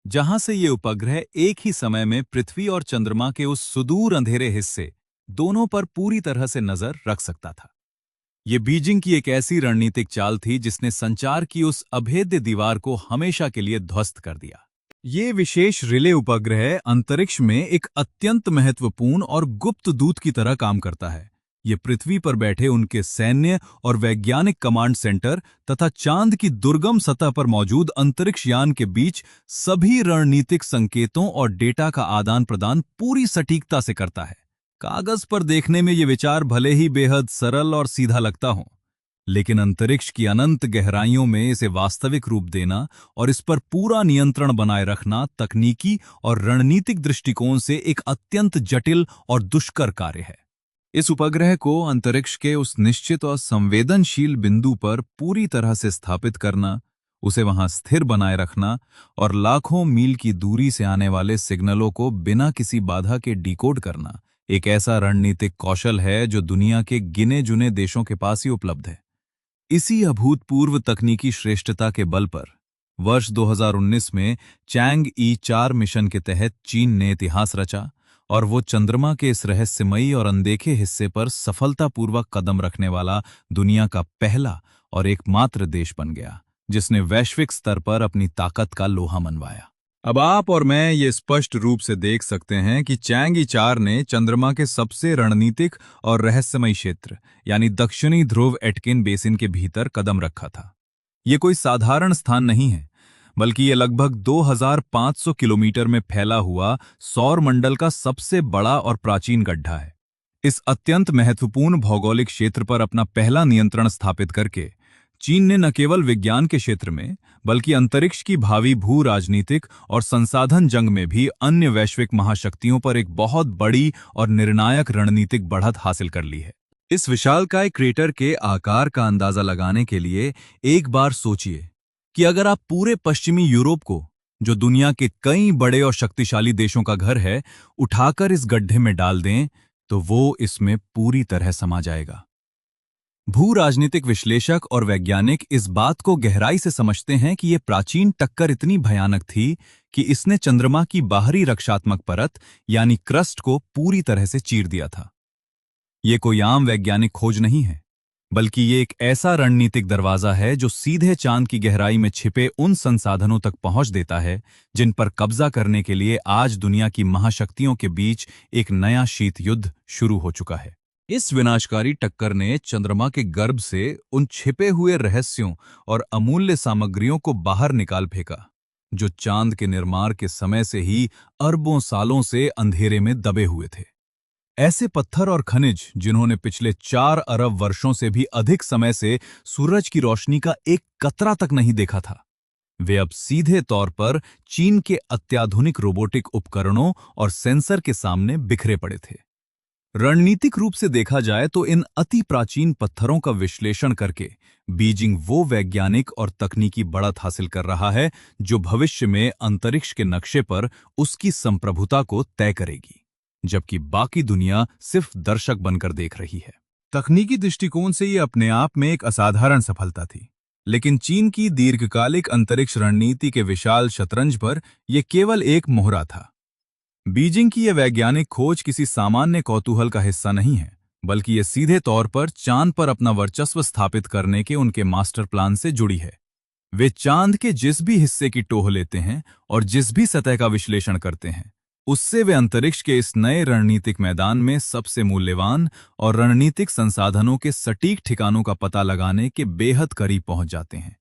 जहां से ये उपग्रह एक ही समय में पृथ्वी और चंद्रमा के उस सुदूर अंधेरे हिस्से दोनों पर पूरी तरह से नजर रख सकता था। ये बीजिंग की एक ऐसी रणनीतिक चाल थी जिसने संचार की उस अभेद्य दीवार को हमेशा के लिए ध्वस्त कर दिया। ये विशेष रिले उपग्रह अंतरिक्ष में एक अत्यंत महत्वपूर्ण और गुप्त दूत की तरह काम करता है। ये पृथ्वी पर बैठे उनके सैन्य और वैज्ञानिक कमांड सेंटर तथा चांद की दुर्गम सतह पर मौजूद अंतरिक्ष यान के बीच सभी रणनीतिक संकेतों और डेटा का आदान प्रदान पूरी सटीकता से करता है। कागज पर देखने में ये विचार भले ही बेहद सरल और सीधा लगता हो, लेकिन अंतरिक्ष की अनंत गहराइयों में इसे वास्तविक रूप देना और इस पर पूरा नियंत्रण बनाए रखना तकनीकी और रणनीतिक दृष्टिकोण से एक अत्यंत जटिल और दुष्कर कार्य है। इस उपग्रह को अंतरिक्ष के उस निश्चित और संवेदनशील बिंदु पर पूरी तरह से स्थापित करना, उसे वहां स्थिर बनाए रखना और लाखों मील की दूरी से आने वाले सिग्नलों को बिना किसी बाधा के डिकोड करना एक ऐसा रणनीतिक कौशल है जो दुनिया के गिने चुने देशों के पास ही उपलब्ध है। इसी अभूतपूर्व तकनीकी श्रेष्ठता के बल पर वर्ष 2019 में चैंग ई 4 मिशन के तहत चीन ने इतिहास रचा और वो चंद्रमा के इस रहस्यमयी और अनदेखे हिस्से पर सफलतापूर्वक कदम रखने वाला दुनिया का पहला और एकमात्र देश बन गया, जिसने वैश्विक स्तर पर अपनी ताकत का लोहा मनवाया। अब आप और मैं ये स्पष्ट रूप से देख सकते हैं कि चैंग ई 4 ने चंद्रमा के सबसे रणनीतिक और रहस्यमयी क्षेत्र यानी दक्षिणी ध्रुव एटकिन बेसिन के भीतर कदम रखा था। ये कोई साधारण स्थान नहीं है, बल्कि ये लगभग 2500 किलोमीटर में फैला हुआ सौर मंडल का सबसे बड़ा और प्राचीन गड्ढा है। इस अत्यंत महत्वपूर्ण भौगोलिक क्षेत्र पर अपना पहला नियंत्रण स्थापित करके चीन ने न केवल विज्ञान के क्षेत्र में बल्कि अंतरिक्ष की भावी भू राजनीतिक और संसाधन जंग में भी अन्य वैश्विक महाशक्तियों पर एक बहुत बड़ी और निर्णायक रणनीतिक बढ़त हासिल कर ली है। इस विशालकाय क्रेटर के आकार का अंदाजा लगाने के लिए एक बार सोचिए कि अगर आप पूरे पश्चिमी यूरोप को, जो दुनिया के कई बड़े और शक्तिशाली देशों का घर है, उठाकर इस गड्ढे में डाल दें तो वो इसमें पूरी तरह समा जाएगा। भू राजनीतिक विश्लेषक और वैज्ञानिक इस बात को गहराई से समझते हैं कि यह प्राचीन टक्कर इतनी भयानक थी कि इसने चंद्रमा की बाहरी रक्षात्मक परत यानी क्रस्ट को पूरी तरह से चीर दिया था। यह कोई आम वैज्ञानिक खोज नहीं है, बल्कि ये एक ऐसा रणनीतिक दरवाजा है जो सीधे चांद की गहराई में छिपे उन संसाधनों तक पहुंच देता है जिन पर कब्जा करने के लिए आज दुनिया की महाशक्तियों के बीच एक नया शीत युद्ध शुरू हो चुका है। इस विनाशकारी टक्कर ने चंद्रमा के गर्भ से उन छिपे हुए रहस्यों और अमूल्य सामग्रियों को बाहर निकाल फेंका, जो चांद के निर्माण के समय से ही अरबों सालों से अंधेरे में दबे हुए थे। ऐसे पत्थर और खनिज जिन्होंने पिछले 4 अरब वर्षों से भी अधिक समय से सूरज की रोशनी का एक कतरा तक नहीं देखा था, वे अब सीधे तौर पर चीन के अत्याधुनिक रोबोटिक उपकरणों और सेंसर के सामने बिखरे पड़े थे। रणनीतिक रूप से देखा जाए तो इन अति प्राचीन पत्थरों का विश्लेषण करके बीजिंग वो वैज्ञानिक और तकनीकी बढ़त हासिल कर रहा है जो भविष्य में अंतरिक्ष के नक्शे पर उसकी संप्रभुता को तय करेगी, जबकि बाकी दुनिया सिर्फ दर्शक बनकर देख रही है। तकनीकी दृष्टिकोण से ये अपने आप में एक असाधारण सफलता थी, लेकिन चीन की दीर्घकालिक अंतरिक्ष रणनीति के विशाल शतरंज पर यह केवल एक मोहरा था। बीजिंग की यह वैज्ञानिक खोज किसी सामान्य कौतूहल का हिस्सा नहीं है, बल्कि यह सीधे तौर पर चांद पर अपना वर्चस्व स्थापित करने के उनके मास्टर प्लान से जुड़ी है। वे चांद के जिस भी हिस्से की टोह लेते हैं और जिस भी सतह का विश्लेषण करते हैं, उससे वे अंतरिक्ष के इस नए रणनीतिक मैदान में सबसे मूल्यवान और रणनीतिक संसाधनों के सटीक ठिकानों का पता लगाने के बेहद करीब पहुंच जाते हैं।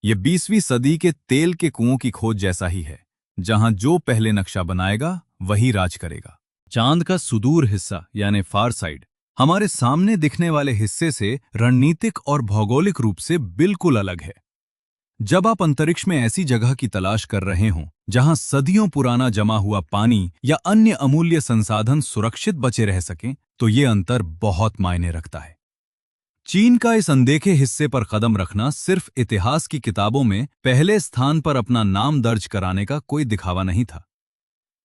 यह 20वीं सदी के तेल के कुओं की खोज जैसा ही है, जहां जो पहले नक्शा बनाएगा वही राज करेगा। चांद का सुदूर हिस्सा यानी फार साइड हमारे सामने दिखने वाले हिस्से से रणनीतिक और भौगोलिक रूप से बिल्कुल अलग है। जब आप अंतरिक्ष में ऐसी जगह की तलाश कर रहे हों जहां सदियों पुराना जमा हुआ पानी या अन्य अमूल्य संसाधन सुरक्षित बचे रह सकें, तो ये अंतर बहुत मायने रखता है। चीन का इस अनदेखे हिस्से पर कदम रखना सिर्फ इतिहास की किताबों में पहले स्थान पर अपना नाम दर्ज कराने का कोई दिखावा नहीं था।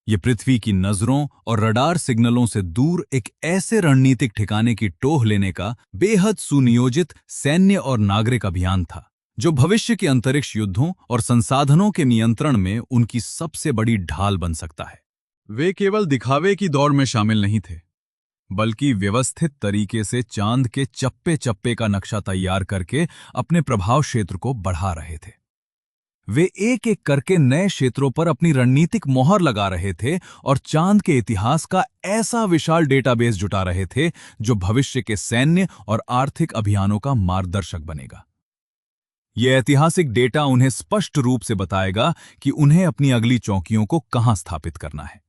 ये पृथ्वी की नजरों और रडार सिग्नलों से दूर एक ऐसे रणनीतिक ठिकाने की टोह लेने का बेहद सुनियोजित सैन्य और नागरिक अभियान था, जो भविष्य के अंतरिक्ष युद्धों और संसाधनों के नियंत्रण में उनकी सबसे बड़ी ढाल बन सकता है। वे केवल दिखावे की दौड़ में शामिल नहीं थे, बल्कि व्यवस्थित तरीके से चांद के चप्पे चप्पे का नक्शा तैयार करके अपने प्रभाव क्षेत्र को बढ़ा रहे थे। वे एक एक करके नए क्षेत्रों पर अपनी रणनीतिक मोहर लगा रहे थे और चांद के इतिहास का ऐसा विशाल डेटाबेस जुटा रहे थे जो भविष्य के सैन्य और आर्थिक अभियानों का मार्गदर्शक बनेगा। यह ऐतिहासिक डेटा उन्हें स्पष्ट रूप से बताएगा कि उन्हें अपनी अगली चौकियों को कहां स्थापित करना है।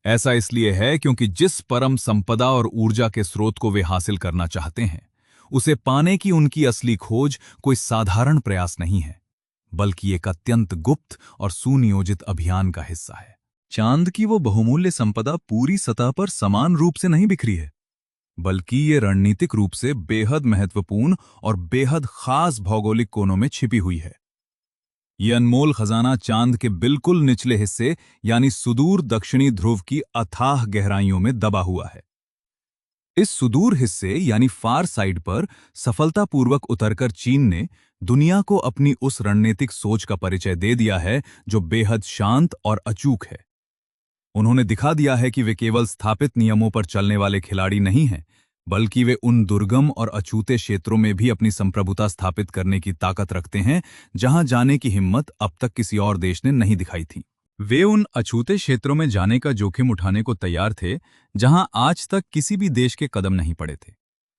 ऐसा इसलिए है क्योंकि जिस परम संपदा और ऊर्जा के स्रोत को वे हासिल करना चाहते हैं, उसे पाने की उनकी असली खोज कोई साधारण प्रयास नहीं है, बल्कि एक अत्यंत गुप्त और सुनियोजित अभियान का हिस्सा है। चांद की वो बहुमूल्य संपदा पूरी सतह पर समान रूप से नहीं बिखरी है, बल्कि ये रणनीतिक रूप से बेहद महत्वपूर्ण और बेहद खास भौगोलिक कोनों में छिपी हुई है। ये अनमोल खजाना चांद के बिल्कुल निचले हिस्से यानी सुदूर दक्षिणी ध्रुव की अथाह गहराइयों में दबा हुआ है। इस सुदूर हिस्से यानी फार साइड पर सफलतापूर्वक उतरकर चीन ने दुनिया को अपनी उस रणनीतिक सोच का परिचय दे दिया है जो बेहद शांत और अचूक है। उन्होंने दिखा दिया है कि वे केवल स्थापित नियमों पर चलने वाले खिलाड़ी नहीं हैं, बल्कि वे उन दुर्गम और अछूते क्षेत्रों में भी अपनी संप्रभुता स्थापित करने की ताकत रखते हैं जहां जाने की हिम्मत अब तक किसी और देश ने नहीं दिखाई थी। वे उन अछूते क्षेत्रों में जाने का जोखिम उठाने को तैयार थे जहां आज तक किसी भी देश के कदम नहीं पड़े थे।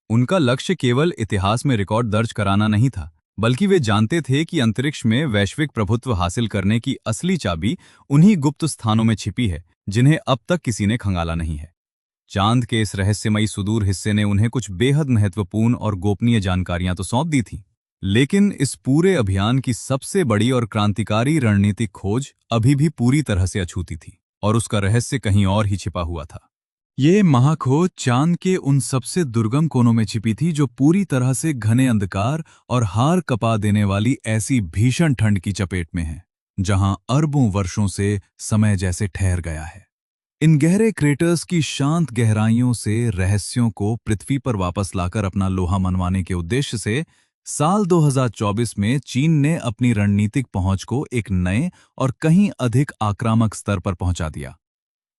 उनका लक्ष्य केवल इतिहास में रिकॉर्ड दर्ज कराना नहीं था, बल्कि वे जानते थे कि अंतरिक्ष में वैश्विक प्रभुत्व हासिल करने की असली चाबी उन्हीं गुप्त स्थानों में छिपी है जिन्हें अब तक किसी ने खंगाला नहीं है। चांद के इस रहस्यमयी सुदूर हिस्से ने उन्हें कुछ बेहद महत्वपूर्ण और गोपनीय जानकारियां तो सौंप दी थीं, लेकिन इस पूरे अभियान की सबसे बड़ी और क्रांतिकारी रणनीतिक खोज अभी भी पूरी तरह से अछूती थी और उसका रहस्य कहीं और ही छिपा हुआ था। ये महाखोज चांद के उन सबसे दुर्गम कोनों में छिपी थी जो पूरी तरह से घने अंधकार और हार कपा देने वाली ऐसी भीषण ठंड की चपेट में है, जहां अरबों वर्षों से समय जैसे ठहर गया है। इन गहरे क्रेटर्स की शांत गहराइयों से रहस्यों को पृथ्वी पर वापस लाकर अपना लोहा मनवाने के उद्देश्य से साल 2024 में चीन ने अपनी रणनीतिक पहुंच को एक नए और कहीं अधिक आक्रामक स्तर पर पहुंचा दिया।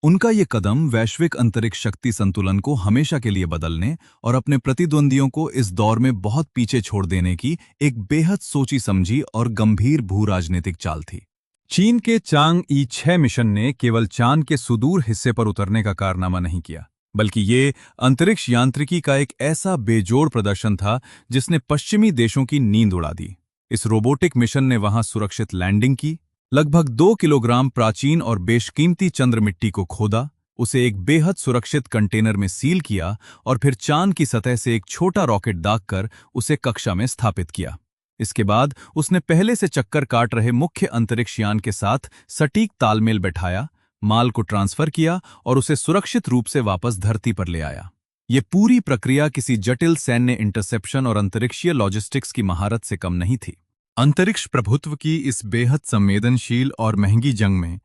उनका ये कदम वैश्विक अंतरिक्ष शक्ति संतुलन को हमेशा के लिए बदलने और अपने प्रतिद्वंदियों को इस दौर में बहुत पीछे छोड़ देने की एक बेहद सोची समझी और गंभीर भू राजनीतिक चाल थी। चीन के चांग-ई-6 मिशन ने केवल चांद के सुदूर हिस्से पर उतरने का कारनामा नहीं किया, बल्कि ये अंतरिक्ष यांत्रिकी का एक ऐसा बेजोड़ प्रदर्शन था जिसने पश्चिमी देशों की नींद उड़ा दी। इस रोबोटिक मिशन ने वहां सुरक्षित लैंडिंग की, लगभग 2 किलोग्राम प्राचीन और बेशकीमती चंद्र मिट्टी को खोदा, उसे एक बेहद सुरक्षित कंटेनर में सील किया और फिर चांद की सतह से एक छोटा रॉकेट दागकर उसे कक्षा में स्थापित किया। इसके बाद उसने पहले से चक्कर काट रहे मुख्य अंतरिक्ष यान के साथ सटीक तालमेल बैठाया, माल को ट्रांसफर किया और उसे सुरक्षित रूप से वापस धरती पर ले आया। ये पूरी प्रक्रिया किसी जटिल सैन्य इंटरसेप्शन और अंतरिक्षीय लॉजिस्टिक्स की महारत से कम नहीं थी। अंतरिक्ष प्रभुत्व की इस बेहद संवेदनशील और महंगी जंग में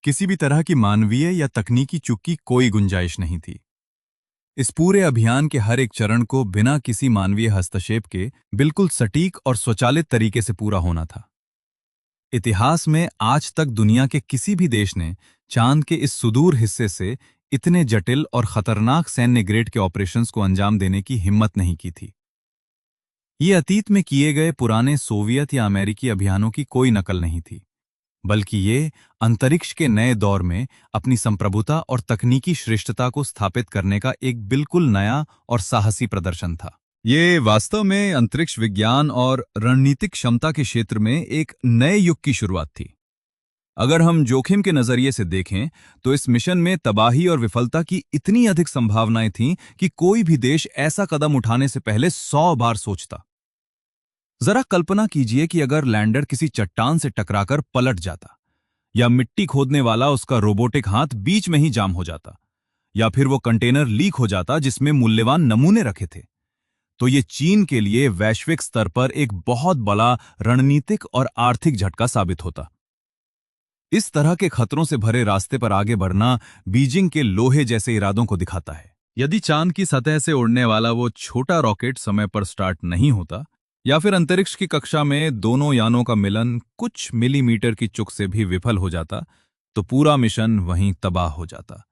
किसी भी तरह की मानवीय या तकनीकी चूक की कोई गुंजाइश नहीं थी। इस पूरे अभियान के हर एक चरण को बिना किसी मानवीय हस्तक्षेप के बिल्कुल सटीक और स्वचालित तरीके से पूरा होना था। इतिहास में आज तक दुनिया के किसी भी देश ने चांद के इस सुदूर हिस्से से इतने जटिल और खतरनाक सैन्य ग्रेड के ऑपरेशंस को अंजाम देने की हिम्मत नहीं की थी। ये अतीत में किए गए पुराने सोवियत या अमेरिकी अभियानों की कोई नकल नहीं थी, बल्कि ये अंतरिक्ष के नए दौर में अपनी संप्रभुता और तकनीकी श्रेष्ठता को स्थापित करने का एक बिल्कुल नया और साहसी प्रदर्शन था। ये वास्तव में अंतरिक्ष विज्ञान और रणनीतिक क्षमता के क्षेत्र में एक नए युग की शुरुआत थी। अगर हम जोखिम के नजरिए से देखें तो इस मिशन में तबाही और विफलता की इतनी अधिक संभावनाएं थीं कि कोई भी देश ऐसा कदम उठाने से पहले 100 बार सोचता। जरा कल्पना कीजिए कि अगर लैंडर किसी चट्टान से टकराकर पलट जाता, या मिट्टी खोदने वाला उसका रोबोटिक हाथ बीच में ही जाम हो जाता, या फिर वो कंटेनर लीक हो जाता जिसमें मूल्यवान नमूने रखे थे, तो ये चीन के लिए वैश्विक स्तर पर एक बहुत बड़ा रणनीतिक और आर्थिक झटका साबित होता। इस तरह के खतरों से भरे रास्ते पर आगे बढ़ना बीजिंग के लोहे जैसे इरादों को दिखाता है। यदि चांद की सतह से उड़ने वाला वो छोटा रॉकेट समय पर स्टार्ट नहीं होता, या फिर अंतरिक्ष की कक्षा में दोनों यानों का मिलन कुछ मिलीमीटर की चूक से भी विफल हो जाता, तो पूरा मिशन वहीं तबाह हो जाता।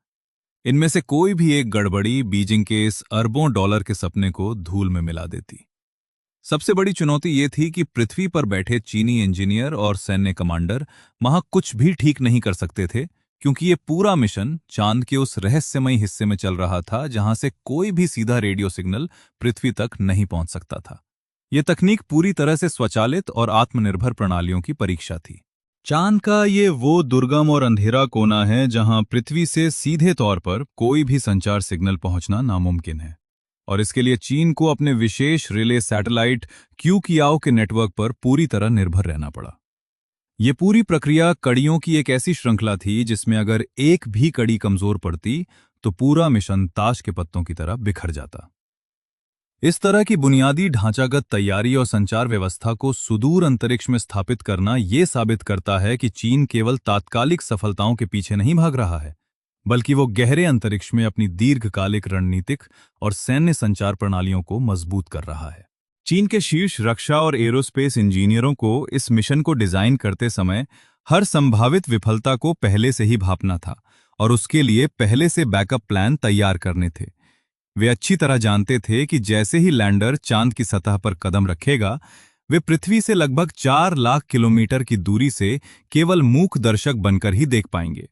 इनमें से कोई भी एक गड़बड़ी बीजिंग के इस अरबों डॉलर के सपने को धूल में मिला देती। सबसे बड़ी चुनौती ये थी कि पृथ्वी पर बैठे चीनी इंजीनियर और सैन्य कमांडर वहां कुछ भी ठीक नहीं कर सकते थे, क्योंकि ये पूरा मिशन चांद के उस रहस्यमयी हिस्से में चल रहा था जहां से कोई भी सीधा रेडियो सिग्नल पृथ्वी तक नहीं पहुंच सकता था। ये तकनीक पूरी तरह से स्वचालित और आत्मनिर्भर प्रणालियों की परीक्षा थी। चांद का ये वो दुर्गम और अंधेरा कोना है जहां पृथ्वी से सीधे तौर पर कोई भी संचार सिग्नल पहुंचना नामुमकिन है, और इसके लिए चीन को अपने विशेष रिले सैटेलाइट क्यूकियाओ के नेटवर्क पर पूरी तरह निर्भर रहना पड़ा। ये पूरी प्रक्रिया कड़ियों की एक ऐसी श्रृंखला थी जिसमें अगर एक भी कड़ी कमजोर पड़ती तो पूरा मिशन ताश के पत्तों की तरह बिखर जाता। इस तरह की बुनियादी ढांचागत तैयारी और संचार व्यवस्था को सुदूर अंतरिक्ष में स्थापित करना ये साबित करता है कि चीन केवल तात्कालिक सफलताओं के पीछे नहीं भाग रहा है, बल्कि वो गहरे अंतरिक्ष में अपनी दीर्घकालिक रणनीतिक और सैन्य संचार प्रणालियों को मजबूत कर रहा है। चीन के शीर्ष रक्षा और एरोस्पेस इंजीनियरों को इस मिशन को डिजाइन करते समय हर संभावित विफलता को पहले से ही भांपना था और उसके लिए पहले से बैकअप प्लान तैयार करने थे। वे अच्छी तरह जानते थे कि जैसे ही लैंडर चांद की सतह पर कदम रखेगा, वे पृथ्वी से लगभग 4 लाख किलोमीटर की दूरी से केवल मूक दर्शक बनकर ही देख पाएंगे।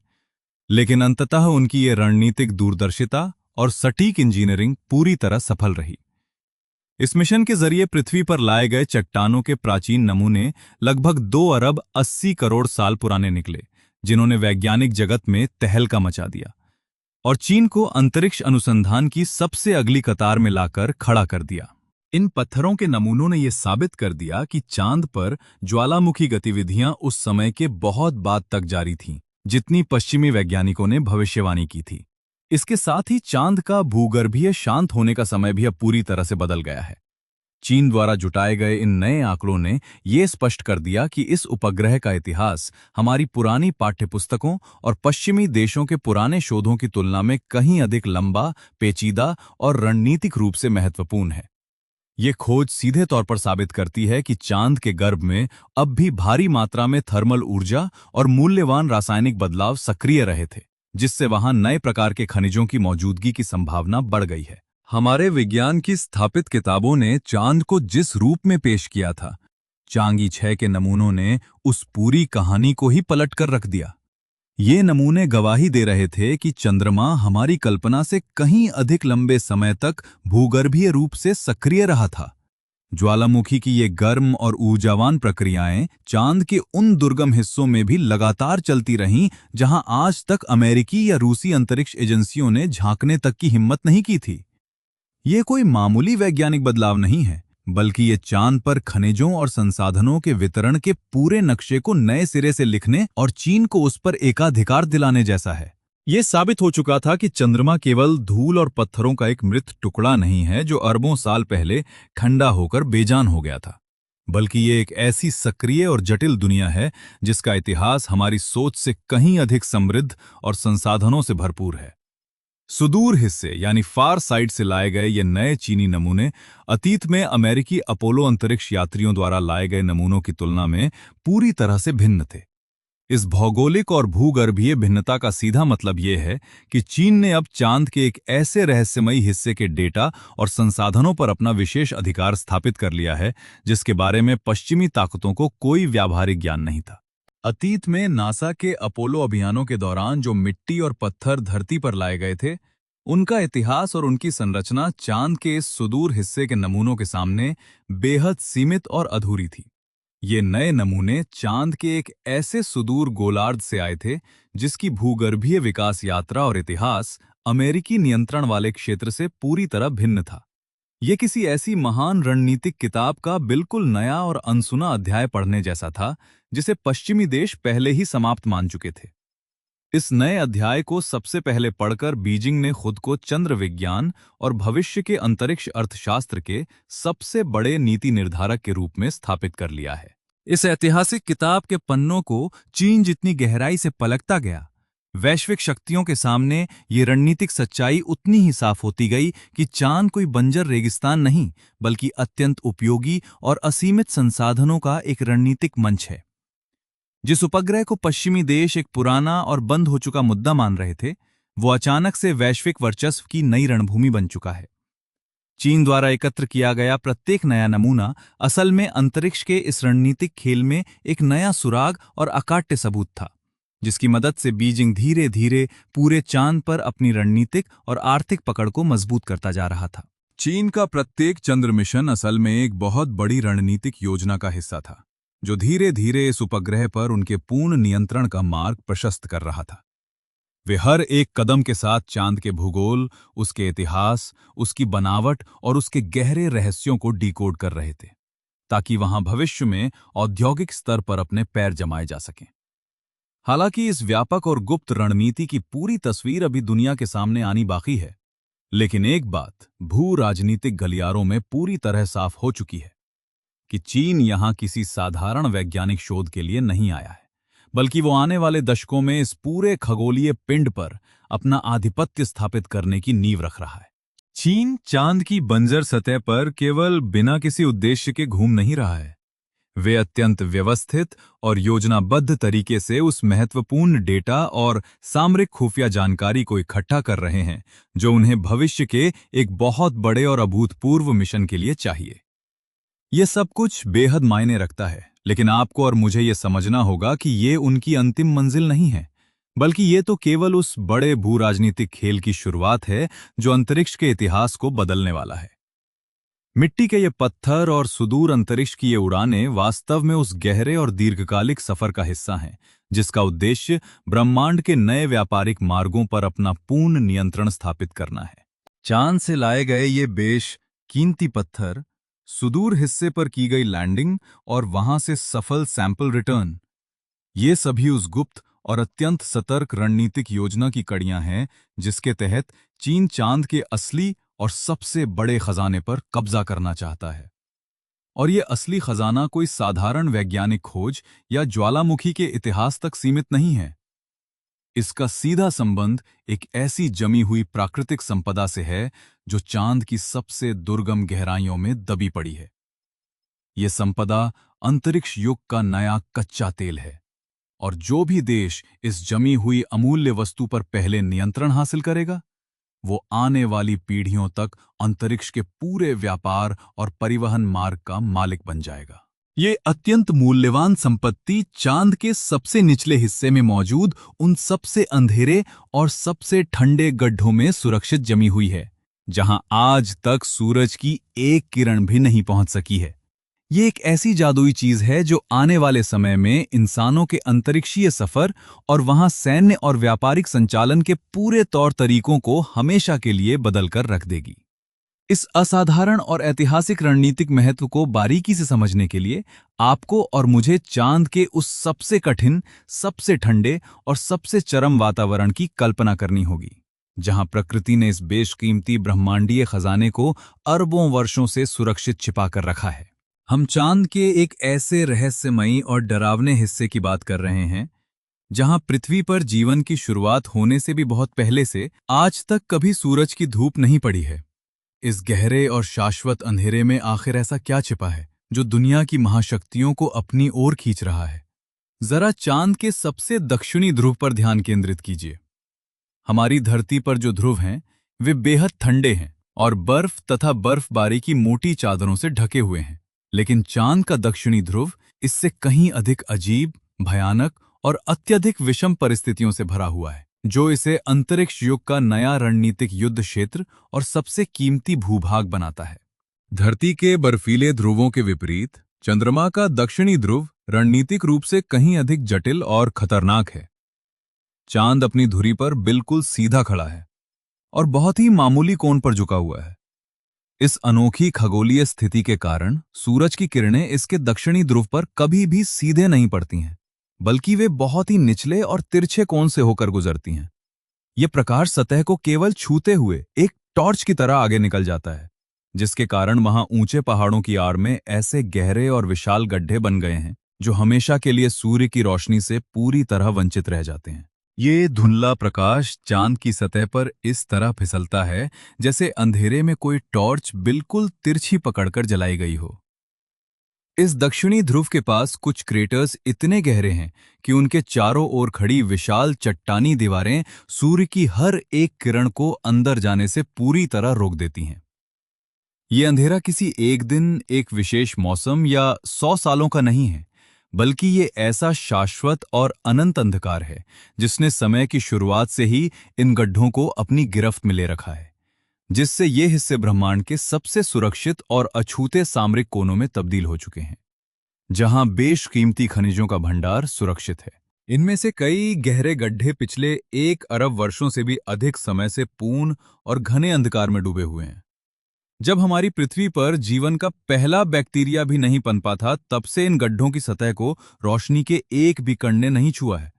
लेकिन अंततः उनकी ये रणनीतिक दूरदर्शिता और सटीक इंजीनियरिंग पूरी तरह सफल रही। इस मिशन के जरिए पृथ्वी पर लाए गए चट्टानों के प्राचीन नमूने लगभग 2 अरब 80 करोड़ साल पुराने निकले, जिन्होंने वैज्ञानिक जगत में तहलका मचा दिया और चीन को अंतरिक्ष अनुसंधान की सबसे अगली कतार में लाकर खड़ा कर दिया। इन पत्थरों के नमूनों ने यह साबित कर दिया कि चांद पर ज्वालामुखी गतिविधियां उस समय के बहुत बाद तक जारी थीं, जितनी पश्चिमी वैज्ञानिकों ने भविष्यवाणी की थी। इसके साथ ही चांद का भूगर्भीय शांत होने का समय भी अब पूरी तरह से बदल गया है। चीन द्वारा जुटाए गए इन नए आंकड़ों ने यह स्पष्ट कर दिया कि इस उपग्रह का इतिहास हमारी पुरानी पाठ्यपुस्तकों और पश्चिमी देशों के पुराने शोधों की तुलना में कहीं अधिक लंबा, पेचीदा और रणनीतिक रूप से महत्वपूर्ण है। ये खोज सीधे तौर पर साबित करती है कि चांद के गर्भ में अब भी भारी मात्रा में थर्मल ऊर्जा और मूल्यवान रासायनिक बदलाव सक्रिय रहे थे, जिससे वहां नए प्रकार के खनिजों की मौजूदगी की संभावना बढ़ गई है। हमारे विज्ञान की स्थापित किताबों ने चांद को जिस रूप में पेश किया था, चांगी 6 के नमूनों ने उस पूरी कहानी को ही पलट कर रख दिया। ये नमूने गवाही दे रहे थे कि चंद्रमा हमारी कल्पना से कहीं अधिक लंबे समय तक भूगर्भीय रूप से सक्रिय रहा था। ज्वालामुखी की ये गर्म और ऊर्जावान प्रक्रियाएं चांद के उन दुर्गम हिस्सों में भी लगातार चलती रहीं जहां आज तक अमेरिकी या रूसी अंतरिक्ष एजेंसियों ने झांकने तक की हिम्मत नहीं की थी। ये कोई मामूली वैज्ञानिक बदलाव नहीं है, बल्कि ये चांद पर खनिजों और संसाधनों के वितरण के पूरे नक्शे को नए सिरे से लिखने और चीन को उस पर एकाधिकार दिलाने जैसा है। ये साबित हो चुका था कि चंद्रमा केवल धूल और पत्थरों का एक मृत टुकड़ा नहीं है जो अरबों साल पहले ठंडा होकर बेजान हो गया था, बल्कि ये एक ऐसी सक्रिय और जटिल दुनिया है जिसका इतिहास हमारी सोच से कहीं अधिक समृद्ध और संसाधनों से भरपूर है। सुदूर हिस्से यानी फार साइड से लाए गए ये नए चीनी नमूने अतीत में अमेरिकी अपोलो अंतरिक्ष यात्रियों द्वारा लाए गए नमूनों की तुलना में पूरी तरह से भिन्न थे। इस भौगोलिक और भूगर्भीय भिन्नता का सीधा मतलब यह है कि चीन ने अब चांद के एक ऐसे रहस्यमयी हिस्से के डेटा और संसाधनों पर अपना विशेष अधिकार स्थापित कर लिया है जिसके बारे में पश्चिमी ताकतों को कोई व्यावहारिक ज्ञान नहीं था। अतीत में नासा के अपोलो अभियानों के दौरान जो मिट्टी और पत्थर धरती पर लाए गए थे, उनका इतिहास और उनकी संरचना चांद के इस सुदूर हिस्से के नमूनों के सामने बेहद सीमित और अधूरी थी। ये नए नमूने चांद के एक ऐसे सुदूर गोलार्ध से आए थे जिसकी भूगर्भीय विकास यात्रा और इतिहास अमेरिकी नियंत्रण वाले क्षेत्र से पूरी तरह भिन्न था। ये किसी ऐसी महान रणनीतिक किताब का बिल्कुल नया और अनसुना अध्याय पढ़ने जैसा था जिसे पश्चिमी देश पहले ही समाप्त मान चुके थे। इस नए अध्याय को सबसे पहले पढ़कर बीजिंग ने खुद को चंद्र विज्ञान और भविष्य के अंतरिक्ष अर्थशास्त्र के सबसे बड़े नीति निर्धारक के रूप में स्थापित कर लिया है। इस ऐतिहासिक किताब के पन्नों को चीन जितनी गहराई से पलटता गया, वैश्विक शक्तियों के सामने ये रणनीतिक सच्चाई उतनी ही साफ होती गई कि चांद कोई बंजर रेगिस्तान नहीं, बल्कि अत्यंत उपयोगी और असीमित संसाधनों का एक रणनीतिक मंच है। जिस उपग्रह को पश्चिमी देश एक पुराना और बंद हो चुका मुद्दा मान रहे थे, वो अचानक से वैश्विक वर्चस्व की नई रणभूमि बन चुका है। चीन द्वारा एकत्र किया गया प्रत्येक नया नमूना असल में अंतरिक्ष के इस रणनीतिक खेल में एक नया सुराग और अकाट्य सबूत था, जिसकी मदद से बीजिंग धीरे धीरे पूरे चांद पर अपनी रणनीतिक और आर्थिक पकड़ को मजबूत करता जा रहा था। चीन का प्रत्येक चंद्र मिशन असल में एक बहुत बड़ी रणनीतिक योजना का हिस्सा था, जो धीरे धीरे इस उपग्रह पर उनके पूर्ण नियंत्रण का मार्ग प्रशस्त कर रहा था। वे हर एक कदम के साथ चांद के भूगोल, उसके इतिहास, उसकी बनावट और उसके गहरे रहस्यों को डिकोड कर रहे थे, ताकि वहां भविष्य में औद्योगिक स्तर पर अपने पैर जमाए जा सकें। हालांकि इस व्यापक और गुप्त रणनीति की पूरी तस्वीर अभी दुनिया के सामने आनी बाकी है, लेकिन एक बात भू राजनीतिक गलियारों में पूरी तरह साफ हो चुकी है कि चीन यहां किसी साधारण वैज्ञानिक शोध के लिए नहीं आया है, बल्कि वो आने वाले दशकों में इस पूरे खगोलीय पिंड पर अपना आधिपत्य स्थापित करने की नींव रख रहा है। चीन चांद की बंजर सतह पर केवल बिना किसी उद्देश्य के घूम नहीं रहा है। वे अत्यंत व्यवस्थित और योजनाबद्ध तरीके से उस महत्वपूर्ण डेटा और सामरिक खुफिया जानकारी को इकट्ठा कर रहे हैं, जो उन्हें भविष्य के एक बहुत बड़े और अभूतपूर्व मिशन के लिए चाहिए। यह सब कुछ बेहद मायने रखता है, लेकिन आपको और मुझे यह समझना होगा कि ये उनकी अंतिम मंजिल नहीं है, बल्कि ये तो केवल उस बड़े भू राजनीतिक खेल की शुरुआत है जो अंतरिक्ष के इतिहास को बदलने वाला है। मिट्टी के ये पत्थर और सुदूर अंतरिक्ष की ये उड़ानें वास्तव में उस गहरे और दीर्घकालिक सफर का हिस्सा हैं, जिसका उद्देश्य ब्रह्मांड के नए व्यापारिक मार्गों पर अपना पूर्ण नियंत्रण स्थापित करना है। चांद से लाए गए ये कीमती पत्थर, सुदूर हिस्से पर की गई लैंडिंग और वहां से सफल सैंपल रिटर्न, ये सभी उस गुप्त और अत्यंत सतर्क रणनीतिक योजना की कड़ियां हैं जिसके तहत चीन चांद के असली और सबसे बड़े खजाने पर कब्जा करना चाहता है। और ये असली खजाना कोई साधारण वैज्ञानिक खोज या ज्वालामुखी के इतिहास तक सीमित नहीं है। इसका सीधा संबंध एक ऐसी जमी हुई प्राकृतिक संपदा से है जो चांद की सबसे दुर्गम गहराइयों में दबी पड़ी है। ये संपदा अंतरिक्ष युग का नया कच्चा तेल है, और जो भी देश इस जमी हुई अमूल्य वस्तु पर पहले नियंत्रण हासिल करेगा, वो आने वाली पीढ़ियों तक अंतरिक्ष के पूरे व्यापार और परिवहन मार्ग का मालिक बन जाएगा। ये अत्यंत मूल्यवान संपत्ति चांद के सबसे निचले हिस्से में मौजूद उन सबसे अंधेरे और सबसे ठंडे गड्ढों में सुरक्षित जमी हुई है, जहां आज तक सूरज की एक किरण भी नहीं पहुंच सकी है। ये एक ऐसी जादुई चीज है जो आने वाले समय में इंसानों के अंतरिक्षीय सफर और वहां सैन्य और व्यापारिक संचालन के पूरे तौर तरीकों को हमेशा के लिए बदलकर रख देगी। इस असाधारण और ऐतिहासिक रणनीतिक महत्व को बारीकी से समझने के लिए आपको और मुझे चांद के उस सबसे कठिन, सबसे ठंडे और सबसे चरम वातावरण की कल्पना करनी होगी, जहां प्रकृति ने इस बेशकीमती ब्रह्मांडीय खजाने को अरबों वर्षों से सुरक्षित छिपाकर रखा है। हम चांद के एक ऐसे रहस्यमयी और डरावने हिस्से की बात कर रहे हैं जहां पृथ्वी पर जीवन की शुरुआत होने से भी बहुत पहले से आज तक कभी सूरज की धूप नहीं पड़ी है। इस गहरे और शाश्वत अंधेरे में आखिर ऐसा क्या छिपा है जो दुनिया की महाशक्तियों को अपनी ओर खींच रहा है? जरा चांद के सबसे दक्षिणी ध्रुव पर ध्यान केंद्रित कीजिए। हमारी धरती पर जो ध्रुव हैं, वे बेहद ठंडे हैं और बर्फ तथा बर्फबारी की मोटी चादरों से ढके हुए हैं, लेकिन चांद का दक्षिणी ध्रुव इससे कहीं अधिक अजीब, भयानक और अत्यधिक विषम परिस्थितियों से भरा हुआ है, जो इसे अंतरिक्ष युग का नया रणनीतिक युद्ध क्षेत्र और सबसे कीमती भूभाग बनाता है। धरती के बर्फीले ध्रुवों के विपरीत चंद्रमा का दक्षिणी ध्रुव रणनीतिक रूप से कहीं अधिक जटिल और खतरनाक है। चांद अपनी धुरी पर बिल्कुल सीधा खड़ा है और बहुत ही मामूली कोण पर झुका हुआ है। इस अनोखी खगोलीय स्थिति के कारण सूरज की किरणें इसके दक्षिणी ध्रुव पर कभी भी सीधे नहीं पड़ती हैं, बल्कि वे बहुत ही निचले और तिरछे कोण से होकर गुजरती हैं। ये प्रकाश सतह को केवल छूते हुए एक टॉर्च की तरह आगे निकल जाता है, जिसके कारण वहां ऊंचे पहाड़ों की आड़ में ऐसे गहरे और विशाल गड्ढे बन गए हैं जो हमेशा के लिए सूर्य की रोशनी से पूरी तरह वंचित रह जाते हैं। ये धुंधला प्रकाश चांद की सतह पर इस तरह फिसलता है जैसे अंधेरे में कोई टॉर्च बिल्कुल तिरछी पकड़कर जलाई गई हो। इस दक्षिणी ध्रुव के पास कुछ क्रेटर्स इतने गहरे हैं कि उनके चारों ओर खड़ी विशाल चट्टानी दीवारें सूर्य की हर एक किरण को अंदर जाने से पूरी तरह रोक देती हैं। ये अंधेरा किसी एक दिन, एक विशेष मौसम या 100 सालों का नहीं है, बल्कि ये ऐसा शाश्वत और अनंत अंधकार है जिसने समय की शुरुआत से ही इन गड्ढों को अपनी गिरफ्त में ले रखा है, जिससे ये हिस्से ब्रह्मांड के सबसे सुरक्षित और अछूते सामरिक कोनों में तब्दील हो चुके हैं, जहां बेशकीमती खनिजों का भंडार सुरक्षित है। इनमें से कई गहरे गड्ढे पिछले 1 अरब वर्षों से भी अधिक समय से पूर्ण और घने अंधकार में डूबे हुए हैं। जब हमारी पृथ्वी पर जीवन का पहला बैक्टीरिया भी नहीं पनपा था, तब से इन गड्ढों की सतह को रोशनी के एक भी कण ने नहीं छुआ है।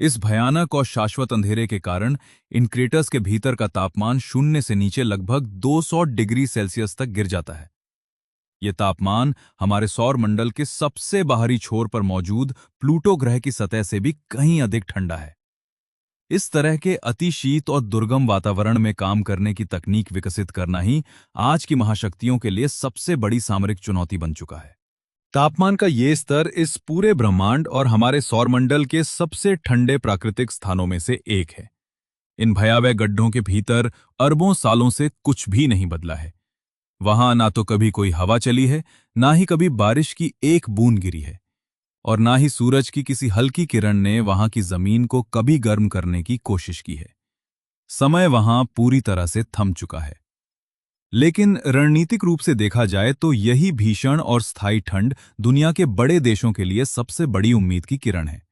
इस भयानक और शाश्वत अंधेरे के कारण इन क्रेटर्स के भीतर का तापमान शून्य से नीचे लगभग 200 डिग्री सेल्सियस तक गिर जाता है। ये तापमान हमारे सौर मंडल के सबसे बाहरी छोर पर मौजूद प्लूटो ग्रह की सतह से भी कहीं अधिक ठंडा है। इस तरह के अति शीत और दुर्गम वातावरण में काम करने की तकनीक विकसित करना ही आज की महाशक्तियों के लिए सबसे बड़ी सामरिक चुनौती बन चुका है। तापमान का ये स्तर इस पूरे ब्रह्मांड और हमारे सौरमंडल के सबसे ठंडे प्राकृतिक स्थानों में से एक है। इन भयावह गड्ढों के भीतर अरबों सालों से कुछ भी नहीं बदला है। वहां ना तो कभी कोई हवा चली है, ना ही कभी बारिश की एक बूंद गिरी है, और ना ही सूरज की किसी हल्की किरण ने वहां की जमीन को कभी गर्म करने की कोशिश की है। समय वहां पूरी तरह से थम चुका है। लेकिन रणनीतिक रूप से देखा जाए तो यही भीषण और स्थायी ठंड दुनिया के बड़े देशों के लिए सबसे बड़ी उम्मीद की किरण है,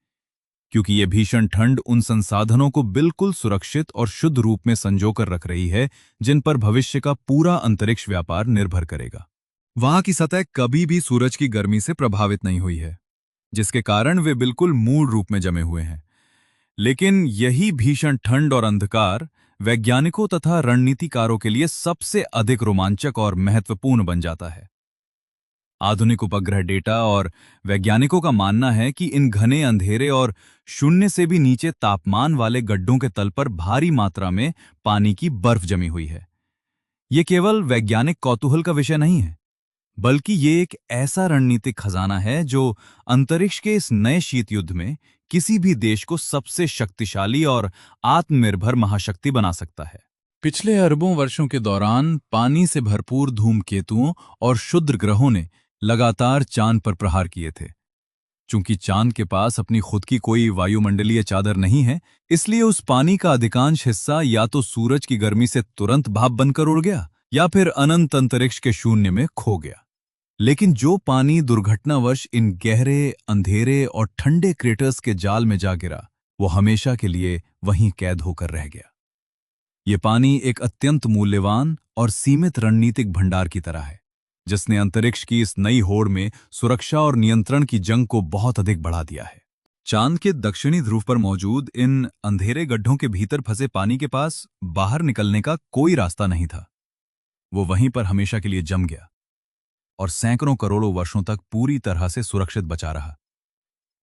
क्योंकि यह भीषण ठंड उन संसाधनों को बिल्कुल सुरक्षित और शुद्ध रूप में संजोकर रख रही है जिन पर भविष्य का पूरा अंतरिक्ष व्यापार निर्भर करेगा। वहां की सतह कभी भी सूरज की गर्मी से प्रभावित नहीं हुई है, जिसके कारण वे बिल्कुल मूल रूप में जमे हुए हैं। लेकिन यही भीषण ठंड और अंधकार वैज्ञानिकों तथा रणनीतिकारों के लिए सबसे अधिक रोमांचक और महत्वपूर्ण बन जाता है। आधुनिक उपग्रह डेटा और वैज्ञानिकों का मानना है कि इन घने अंधेरे और शून्य से भी नीचे तापमान वाले गड्ढों के तल पर भारी मात्रा में पानी की बर्फ जमी हुई है। ये केवल वैज्ञानिक कौतूहल का विषय नहीं है, बल्कि ये एक ऐसा रणनीतिक खजाना है जो अंतरिक्ष के इस नए शीत युद्ध में किसी भी देश को सबसे शक्तिशाली और आत्मनिर्भर महाशक्ति बना सकता है। पिछले अरबों वर्षों के दौरान पानी से भरपूर धूमकेतुओं और क्षुद्र ग्रहों ने लगातार चांद पर प्रहार किए थे। चूंकि चांद के पास अपनी खुद की कोई वायुमंडलीय चादर नहीं है, इसलिए उस पानी का अधिकांश हिस्सा या तो सूरज की गर्मी से तुरंत भाप बनकर उड़ गया या फिर अनंत अंतरिक्ष के शून्य में खो गया। लेकिन जो पानी दुर्घटनावश इन गहरे, अंधेरे और ठंडे क्रेटर्स के जाल में जा गिरा, वो हमेशा के लिए वहीं कैद होकर रह गया। ये पानी एक अत्यंत मूल्यवान और सीमित रणनीतिक भंडार की तरह है, जिसने अंतरिक्ष की इस नई होड़ में सुरक्षा और नियंत्रण की जंग को बहुत अधिक बढ़ा दिया है। चांद के दक्षिणी ध्रुव पर मौजूद इन अंधेरे गड्ढों के भीतर फंसे पानी के पास बाहर निकलने का कोई रास्ता नहीं था। वो वहीं पर हमेशा के लिए जम गया और सैकड़ों करोड़ों वर्षों तक पूरी तरह से सुरक्षित बचा रहा।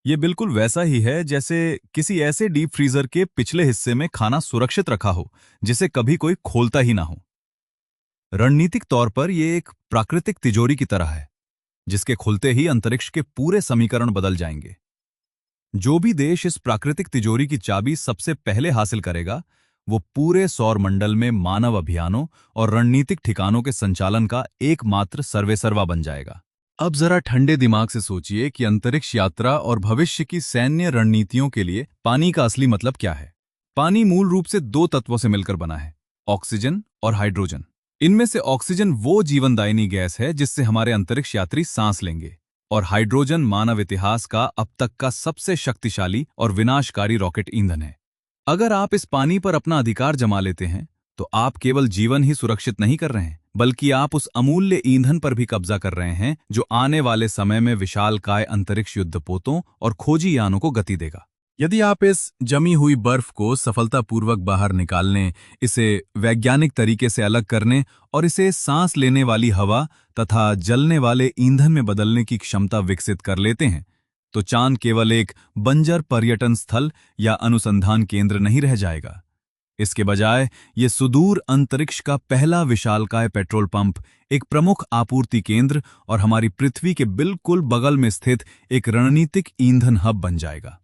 ये बिल्कुल वैसा ही है जैसे किसी ऐसे डीप फ्रीजर के पिछले हिस्से में खाना सुरक्षित रखा हो जिसे कभी कोई खोलता ही ना हो। रणनीतिक तौर पर यह एक प्राकृतिक तिजोरी की तरह है, जिसके खुलते ही अंतरिक्ष के पूरे समीकरण बदल जाएंगे। जो भी देश इस प्राकृतिक तिजोरी की चाबी सबसे पहले हासिल करेगा, वो पूरे सौर मंडल में मानव अभियानों और रणनीतिक ठिकानों के संचालन का एकमात्र सर्वेसर्वा बन जाएगा। अब जरा ठंडे दिमाग से सोचिए कि अंतरिक्ष यात्रा और भविष्य की सैन्य रणनीतियों के लिए पानी का असली मतलब क्या है। पानी मूल रूप से 2 तत्वों से मिलकर बना है, ऑक्सीजन और हाइड्रोजन। इनमें से ऑक्सीजन वो जीवनदायिनी गैस है जिससे हमारे अंतरिक्ष यात्री सांस लेंगे, और हाइड्रोजन मानव इतिहास का अब तक का सबसे शक्तिशाली और विनाशकारी रॉकेट ईंधन है। अगर आप इस पानी पर अपना अधिकार जमा लेते हैं, तो आप केवल जीवन ही सुरक्षित नहीं कर रहे हैं, बल्कि आप उस अमूल्य ईंधन पर भी कब्जा कर रहे हैं जो आने वाले समय में विशालकाय अंतरिक्ष युद्धपोतों और खोजी यानों को गति देगा। यदि आप इस जमी हुई बर्फ को सफलतापूर्वक बाहर निकालने, इसे वैज्ञानिक तरीके से अलग करने और इसे सांस लेने वाली हवा तथा जलने वाले ईंधन में बदलने की क्षमता विकसित कर लेते हैं, तो चांद केवल एक बंजर पर्यटन स्थल या अनुसंधान केंद्र नहीं रह जाएगा। इसके बजाय ये सुदूर अंतरिक्ष का पहला विशालकाय पेट्रोल पंप, एक प्रमुख आपूर्ति केंद्र और हमारी पृथ्वी के बिल्कुल बगल में स्थित एक रणनीतिक ईंधन हब बन जाएगा।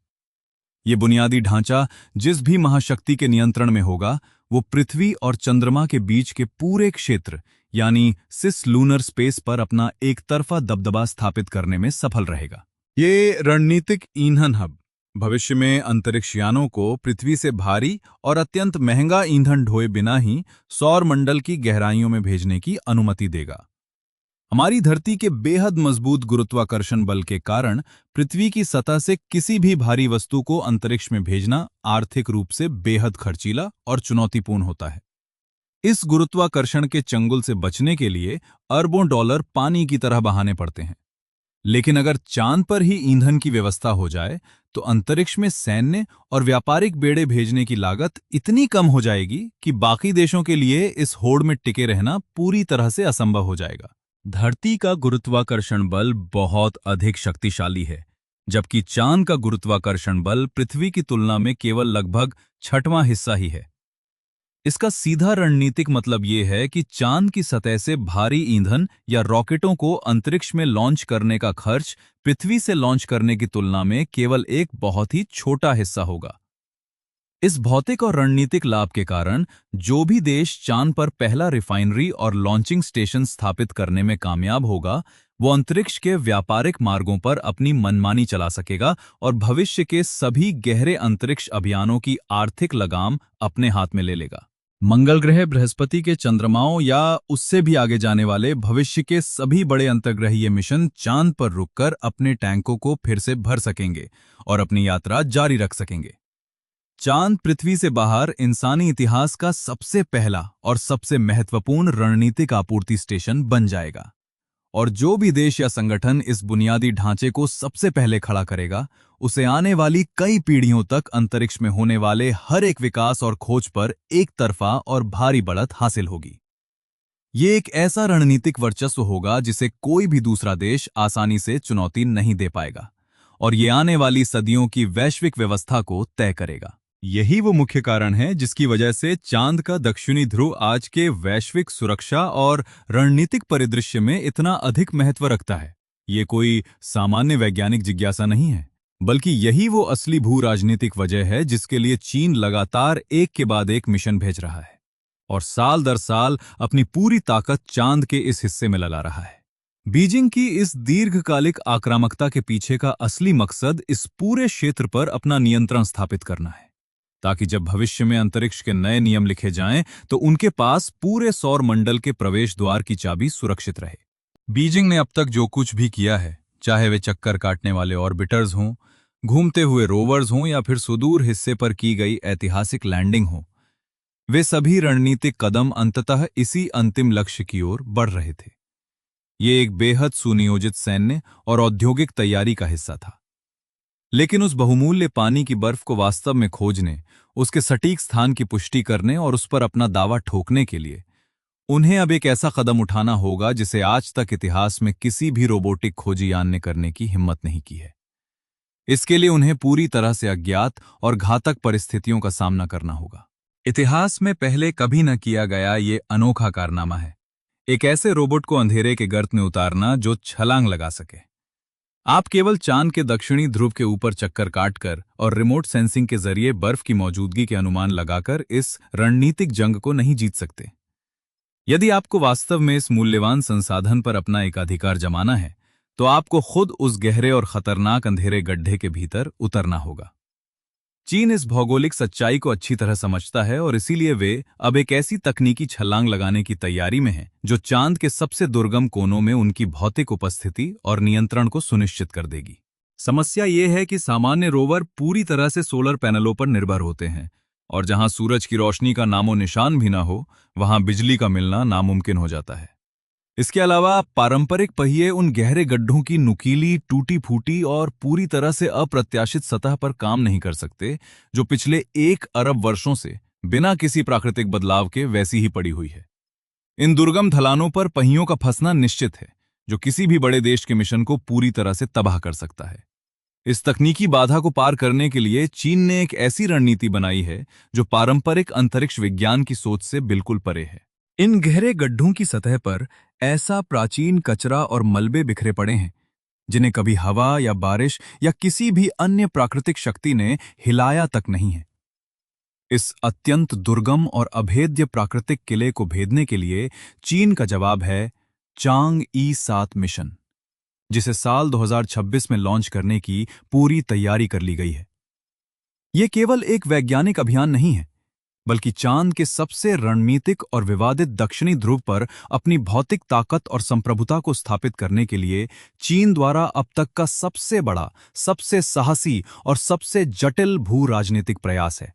ये बुनियादी ढांचा जिस भी महाशक्ति के नियंत्रण में होगा, वो पृथ्वी और चंद्रमा के बीच के पूरे क्षेत्र यानी सिस लूनर स्पेस पर अपना एक तरफा दबदबा स्थापित करने में सफल रहेगा। ये रणनीतिक ईंधन हब भविष्य में अंतरिक्ष यानों को पृथ्वी से भारी और अत्यंत महंगा ईंधन ढोए बिना ही सौर मंडल की गहराइयों में भेजने की अनुमति देगा। हमारी धरती के बेहद मजबूत गुरुत्वाकर्षण बल के कारण पृथ्वी की सतह से किसी भी भारी वस्तु को अंतरिक्ष में भेजना आर्थिक रूप से बेहद खर्चीला और चुनौतीपूर्ण होता है। इस गुरुत्वाकर्षण के चंगुल से बचने के लिए अरबों डॉलर पानी की तरह बहाने पड़ते हैं। लेकिन अगर चांद पर ही ईंधन की व्यवस्था हो जाए तो अंतरिक्ष में सैन्य और व्यापारिक बेड़े भेजने की लागत इतनी कम हो जाएगी कि बाकी देशों के लिए इस होड़ में टिके रहना पूरी तरह से असंभव हो जाएगा। धरती का गुरुत्वाकर्षण बल बहुत अधिक शक्तिशाली है, जबकि चांद का गुरुत्वाकर्षण बल पृथ्वी की तुलना में केवल लगभग छठवां हिस्सा ही है। इसका सीधा रणनीतिक मतलब यह है कि चांद की सतह से भारी ईंधन या रॉकेटों को अंतरिक्ष में लॉन्च करने का खर्च पृथ्वी से लॉन्च करने की तुलना में केवल एक बहुत ही छोटा हिस्सा होगा। इस भौतिक और रणनीतिक लाभ के कारण जो भी देश चांद पर पहला रिफाइनरी और लॉन्चिंग स्टेशन स्थापित करने में कामयाब होगा, वो अंतरिक्ष के व्यापारिक मार्गों पर अपनी मनमानी चला सकेगा और भविष्य के सभी गहरे अंतरिक्ष अभियानों की आर्थिक लगाम अपने हाथ में ले लेगा। मंगल ग्रह, बृहस्पति के चंद्रमाओं या उससे भी आगे जाने वाले भविष्य के सभी बड़े अंतर्ग्रहीय मिशन चांद पर रुककर अपने टैंकों को फिर से भर सकेंगे और अपनी यात्रा जारी रख सकेंगे। चांद पृथ्वी से बाहर इंसानी इतिहास का सबसे पहला और सबसे महत्वपूर्ण रणनीतिक आपूर्ति स्टेशन बन जाएगा। और जो भी देश या संगठन इस बुनियादी ढांचे को सबसे पहले खड़ा करेगा, उसे आने वाली कई पीढ़ियों तक अंतरिक्ष में होने वाले हर एक विकास और खोज पर एक तरफा और भारी बढ़त हासिल होगी। ये एक ऐसा रणनीतिक वर्चस्व होगा जिसे कोई भी दूसरा देश आसानी से चुनौती नहीं दे पाएगा, और ये आने वाली सदियों की वैश्विक व्यवस्था को तय करेगा। यही वो मुख्य कारण है जिसकी वजह से चांद का दक्षिणी ध्रुव आज के वैश्विक सुरक्षा और रणनीतिक परिदृश्य में इतना अधिक महत्व रखता है। ये कोई सामान्य वैज्ञानिक जिज्ञासा नहीं है, बल्कि यही वो असली भू राजनीतिक वजह है जिसके लिए चीन लगातार एक के बाद एक मिशन भेज रहा है और साल दर साल अपनी पूरी ताकत चांद के इस हिस्से में लगा रहा है। बीजिंग की इस दीर्घकालिक आक्रामकता के पीछे का असली मकसद इस पूरे क्षेत्र पर अपना नियंत्रण स्थापित करना है, ताकि जब भविष्य में अंतरिक्ष के नए नियम लिखे जाएं तो उनके पास पूरे सौर मंडल के प्रवेश द्वार की चाबी सुरक्षित रहे। बीजिंग ने अब तक जो कुछ भी किया है, चाहे वे चक्कर काटने वाले ऑर्बिटर्स हों, घूमते हुए रोवर्स हों या फिर सुदूर हिस्से पर की गई ऐतिहासिक लैंडिंग हो, वे सभी रणनीतिक कदम अंततः इसी अंतिम लक्ष्य की ओर बढ़ रहे थे। ये एक बेहद सुनियोजित सैन्य और औद्योगिक तैयारी का हिस्सा था। लेकिन उस बहुमूल्य पानी की बर्फ को वास्तव में खोजने, उसके सटीक स्थान की पुष्टि करने और उस पर अपना दावा ठोकने के लिए उन्हें अब एक ऐसा कदम उठाना होगा जिसे आज तक इतिहास में किसी भी रोबोटिक खोजीयान ने करने की हिम्मत नहीं की है। इसके लिए उन्हें पूरी तरह से अज्ञात और घातक परिस्थितियों का सामना करना होगा। इतिहास में पहले कभी न किया गया ये अनोखा कारनामा है, एक ऐसे रोबोट को अंधेरे के गर्त में उतारना जो छलांग लगा सके। आप केवल चांद के दक्षिणी ध्रुव के ऊपर चक्कर काटकर और रिमोट सेंसिंग के जरिए बर्फ की मौजूदगी के अनुमान लगाकर इस रणनीतिक जंग को नहीं जीत सकते। यदि आपको वास्तव में इस मूल्यवान संसाधन पर अपना एकाधिकार जमाना है, तो आपको खुद उस गहरे और खतरनाक अंधेरे गड्ढे के भीतर उतरना होगा। चीन इस भौगोलिक सच्चाई को अच्छी तरह समझता है और इसीलिए वे अब एक ऐसी तकनीकी छलांग लगाने की तैयारी में हैं जो चांद के सबसे दुर्गम कोनों में उनकी भौतिक उपस्थिति और नियंत्रण को सुनिश्चित कर देगी। समस्या ये है कि सामान्य रोवर पूरी तरह से सोलर पैनलों पर निर्भर होते हैं, और जहां सूरज की रोशनी का नामो निशान भी ना हो, वहां बिजली का मिलना नामुमकिन हो जाता है। इसके अलावा पारंपरिक पहिए उन गहरे गड्ढों की नुकीली, टूटी फूटी और पूरी तरह से अप्रत्याशित सतह पर काम नहीं कर सकते, जो पिछले 1 अरब वर्षों से बिना किसी प्राकृतिक बदलाव के वैसी ही पड़ी हुई है। इन दुर्गम ढलानों पर पहियों का फंसना निश्चित है, जो किसी भी बड़े देश के मिशन को पूरी तरह से तबाह कर सकता है। इस तकनीकी बाधा को पार करने के लिए चीन ने एक ऐसी रणनीति बनाई है जो पारंपरिक अंतरिक्ष विज्ञान की सोच से बिल्कुल परे है। इन गहरे गड्ढों की सतह पर ऐसा प्राचीन कचरा और मलबे बिखरे पड़े हैं जिन्हें कभी हवा या बारिश या किसी भी अन्य प्राकृतिक शक्ति ने हिलाया तक नहीं है। इस अत्यंत दुर्गम और अभेद्य प्राकृतिक किले को भेदने के लिए चीन का जवाब है चांग-ई-7 मिशन, जिसे साल 2026 में लॉन्च करने की पूरी तैयारी कर ली गई है। ये केवल एक वैज्ञानिक अभियान नहीं है, बल्कि चांद के सबसे रणनीतिक और विवादित दक्षिणी ध्रुव पर अपनी भौतिक ताकत और संप्रभुता को स्थापित करने के लिए चीन द्वारा अब तक का सबसे बड़ा, सबसे साहसी और सबसे जटिल भू राजनीतिक प्रयास है,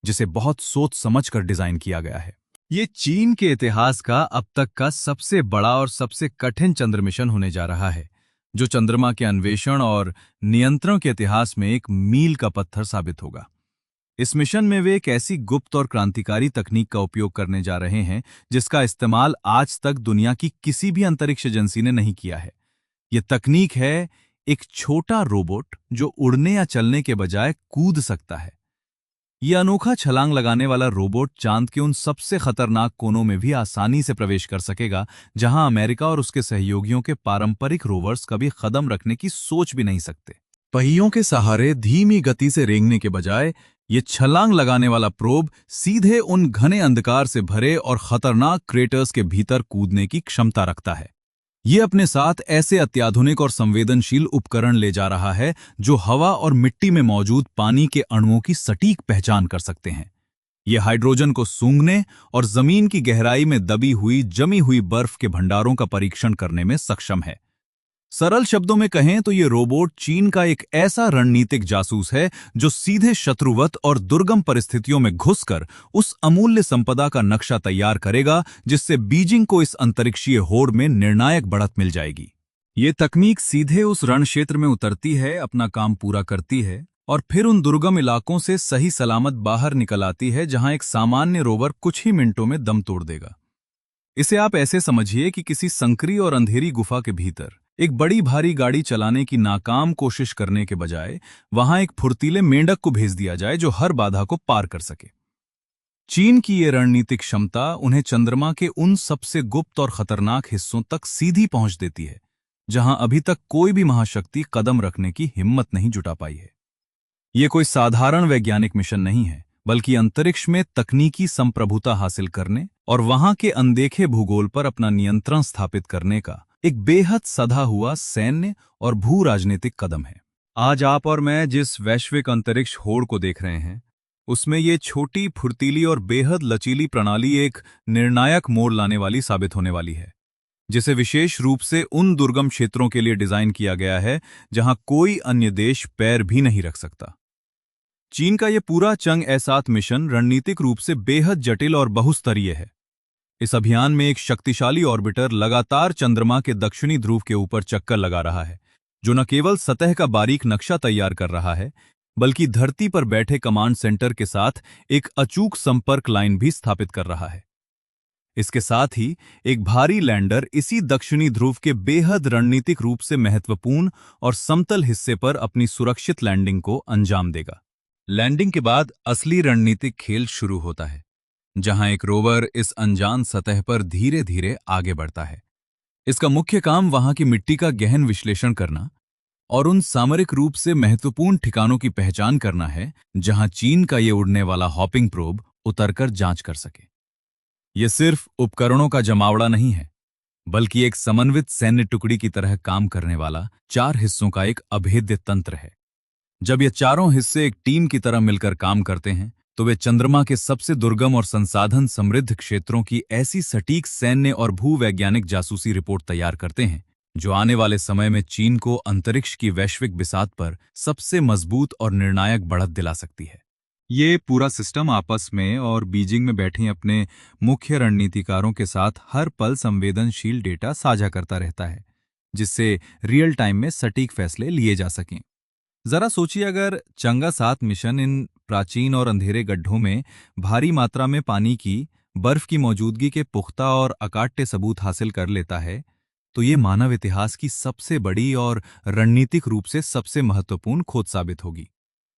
जिसे बहुत सोच समझ कर डिजाइन किया गया है। ये चीन के इतिहास का अब तक का सबसे बड़ा और सबसे कठिन चंद्र मिशन होने जा रहा है, जो चंद्रमा के अन्वेषण और नियंत्रण के इतिहास में एक मील का पत्थर साबित होगा। इस मिशन में वे एक ऐसी गुप्त और क्रांतिकारी तकनीक का उपयोग करने जा रहे हैं जिसका इस्तेमाल आज तक दुनिया की किसी भी अंतरिक्ष एजेंसी ने नहीं किया है। यह तकनीक है एक छोटा रोबोट जो उड़ने या चलने के बजाय कूद सकता है। यह अनोखा छलांग लगाने वाला रोबोट चांद के उन सबसे खतरनाक कोनों में भी आसानी से प्रवेश कर सकेगा जहां अमेरिका और उसके सहयोगियों के पारंपरिक रोवर्स कभी कदम रखने की सोच भी नहीं सकते। पहियों के सहारे धीमी गति से रेंगने के बजाय ये छलांग लगाने वाला प्रोब सीधे उन घने अंधकार से भरे और खतरनाक क्रेटर्स के भीतर कूदने की क्षमता रखता है। ये अपने साथ ऐसे अत्याधुनिक और संवेदनशील उपकरण ले जा रहा है जो हवा और मिट्टी में मौजूद पानी के अणुओं की सटीक पहचान कर सकते हैं। ये हाइड्रोजन को सूंघने और जमीन की गहराई में दबी हुई जमी हुई बर्फ के भंडारों का परीक्षण करने में सक्षम है। सरल शब्दों में कहें तो ये रोबोट चीन का एक ऐसा रणनीतिक जासूस है जो सीधे शत्रुवत और दुर्गम परिस्थितियों में घुसकर उस अमूल्य संपदा का नक्शा तैयार करेगा जिससे बीजिंग को इस अंतरिक्षीय होड़ में निर्णायक बढ़त मिल जाएगी। ये तकनीक सीधे उस रण क्षेत्र में उतरती है, अपना काम पूरा करती है और फिर उन दुर्गम इलाकों से सही सलामत बाहर निकल आती है जहां एक सामान्य रोवर कुछ ही मिनटों में दम तोड़ देगा। इसे आप ऐसे समझिए कि किसी संकरी और अंधेरी गुफा के भीतर एक बड़ी भारी गाड़ी चलाने की नाकाम कोशिश करने के बजाय वहां एक फुर्तीले मेंढक को भेज दिया जाए जो हर बाधा को पार कर सके। चीन की ये रणनीतिक क्षमता उन्हें चंद्रमा के उन सबसे गुप्त और खतरनाक हिस्सों तक सीधी पहुंच देती है जहां अभी तक कोई भी महाशक्ति कदम रखने की हिम्मत नहीं जुटा पाई है। ये कोई साधारण वैज्ञानिक मिशन नहीं है, बल्कि अंतरिक्ष में तकनीकी संप्रभुता हासिल करने और वहां के अनदेखे भूगोल पर अपना नियंत्रण स्थापित करने का एक बेहद सधा हुआ सैन्य और भू राजनीतिक कदम है। आज आप और मैं जिस वैश्विक अंतरिक्ष होड़ को देख रहे हैं, उसमें ये छोटी, फुर्तीली और बेहद लचीली प्रणाली एक निर्णायक मोड़ लाने वाली साबित होने वाली है, जिसे विशेष रूप से उन दुर्गम क्षेत्रों के लिए डिजाइन किया गया है जहां कोई अन्य देश पैर भी नहीं रख सकता। चीन का यह पूरा चंग-ए-7 मिशन रणनीतिक रूप से बेहद जटिल और बहुस्तरीय है। इस अभियान में एक शक्तिशाली ऑर्बिटर लगातार चंद्रमा के दक्षिणी ध्रुव के ऊपर चक्कर लगा रहा है, जो न केवल सतह का बारीक नक्शा तैयार कर रहा है, बल्कि धरती पर बैठे कमांड सेंटर के साथ एक अचूक संपर्क लाइन भी स्थापित कर रहा है। इसके साथ ही एक भारी लैंडर इसी दक्षिणी ध्रुव के बेहद रणनीतिक रूप से महत्वपूर्ण और समतल हिस्से पर अपनी सुरक्षित लैंडिंग को अंजाम देगा। लैंडिंग के बाद असली रणनीतिक खेल शुरू होता है, जहां एक रोवर इस अनजान सतह पर धीरे धीरे आगे बढ़ता है। इसका मुख्य काम वहां की मिट्टी का गहन विश्लेषण करना और उन सामरिक रूप से महत्वपूर्ण ठिकानों की पहचान करना है जहां चीन का ये उड़ने वाला हॉपिंग प्रोब उतरकर जांच कर सके। यह सिर्फ उपकरणों का जमावड़ा नहीं है, बल्कि एक समन्वित सैन्य टुकड़ी की तरह काम करने वाला 4 हिस्सों का एक अभेद्य तंत्र है। जब ये चारों हिस्से एक टीम की तरह मिलकर काम करते हैं, तो वे चंद्रमा के सबसे दुर्गम और संसाधन समृद्ध क्षेत्रों की ऐसी सटीक सैन्य और भूवैज्ञानिक जासूसी रिपोर्ट तैयार करते हैं जो आने वाले समय में चीन को अंतरिक्ष की वैश्विक बिसात पर सबसे मजबूत और निर्णायक बढ़त दिला सकती है। ये पूरा सिस्टम आपस में और बीजिंग में बैठे अपने मुख्य रणनीतिकारों के साथ हर पल संवेदनशील डेटा साझा करता रहता है, जिससे रियल टाइम में सटीक फैसले लिए जा सकें। जरा सोचिए, अगर चंगा-7 मिशन इन प्राचीन और अंधेरे गड्ढों में भारी मात्रा में पानी की, बर्फ की मौजूदगी के पुख्ता और अकाट्य सबूत हासिल कर लेता है, तो ये मानव इतिहास की सबसे बड़ी और रणनीतिक रूप से सबसे महत्वपूर्ण खोज साबित होगी।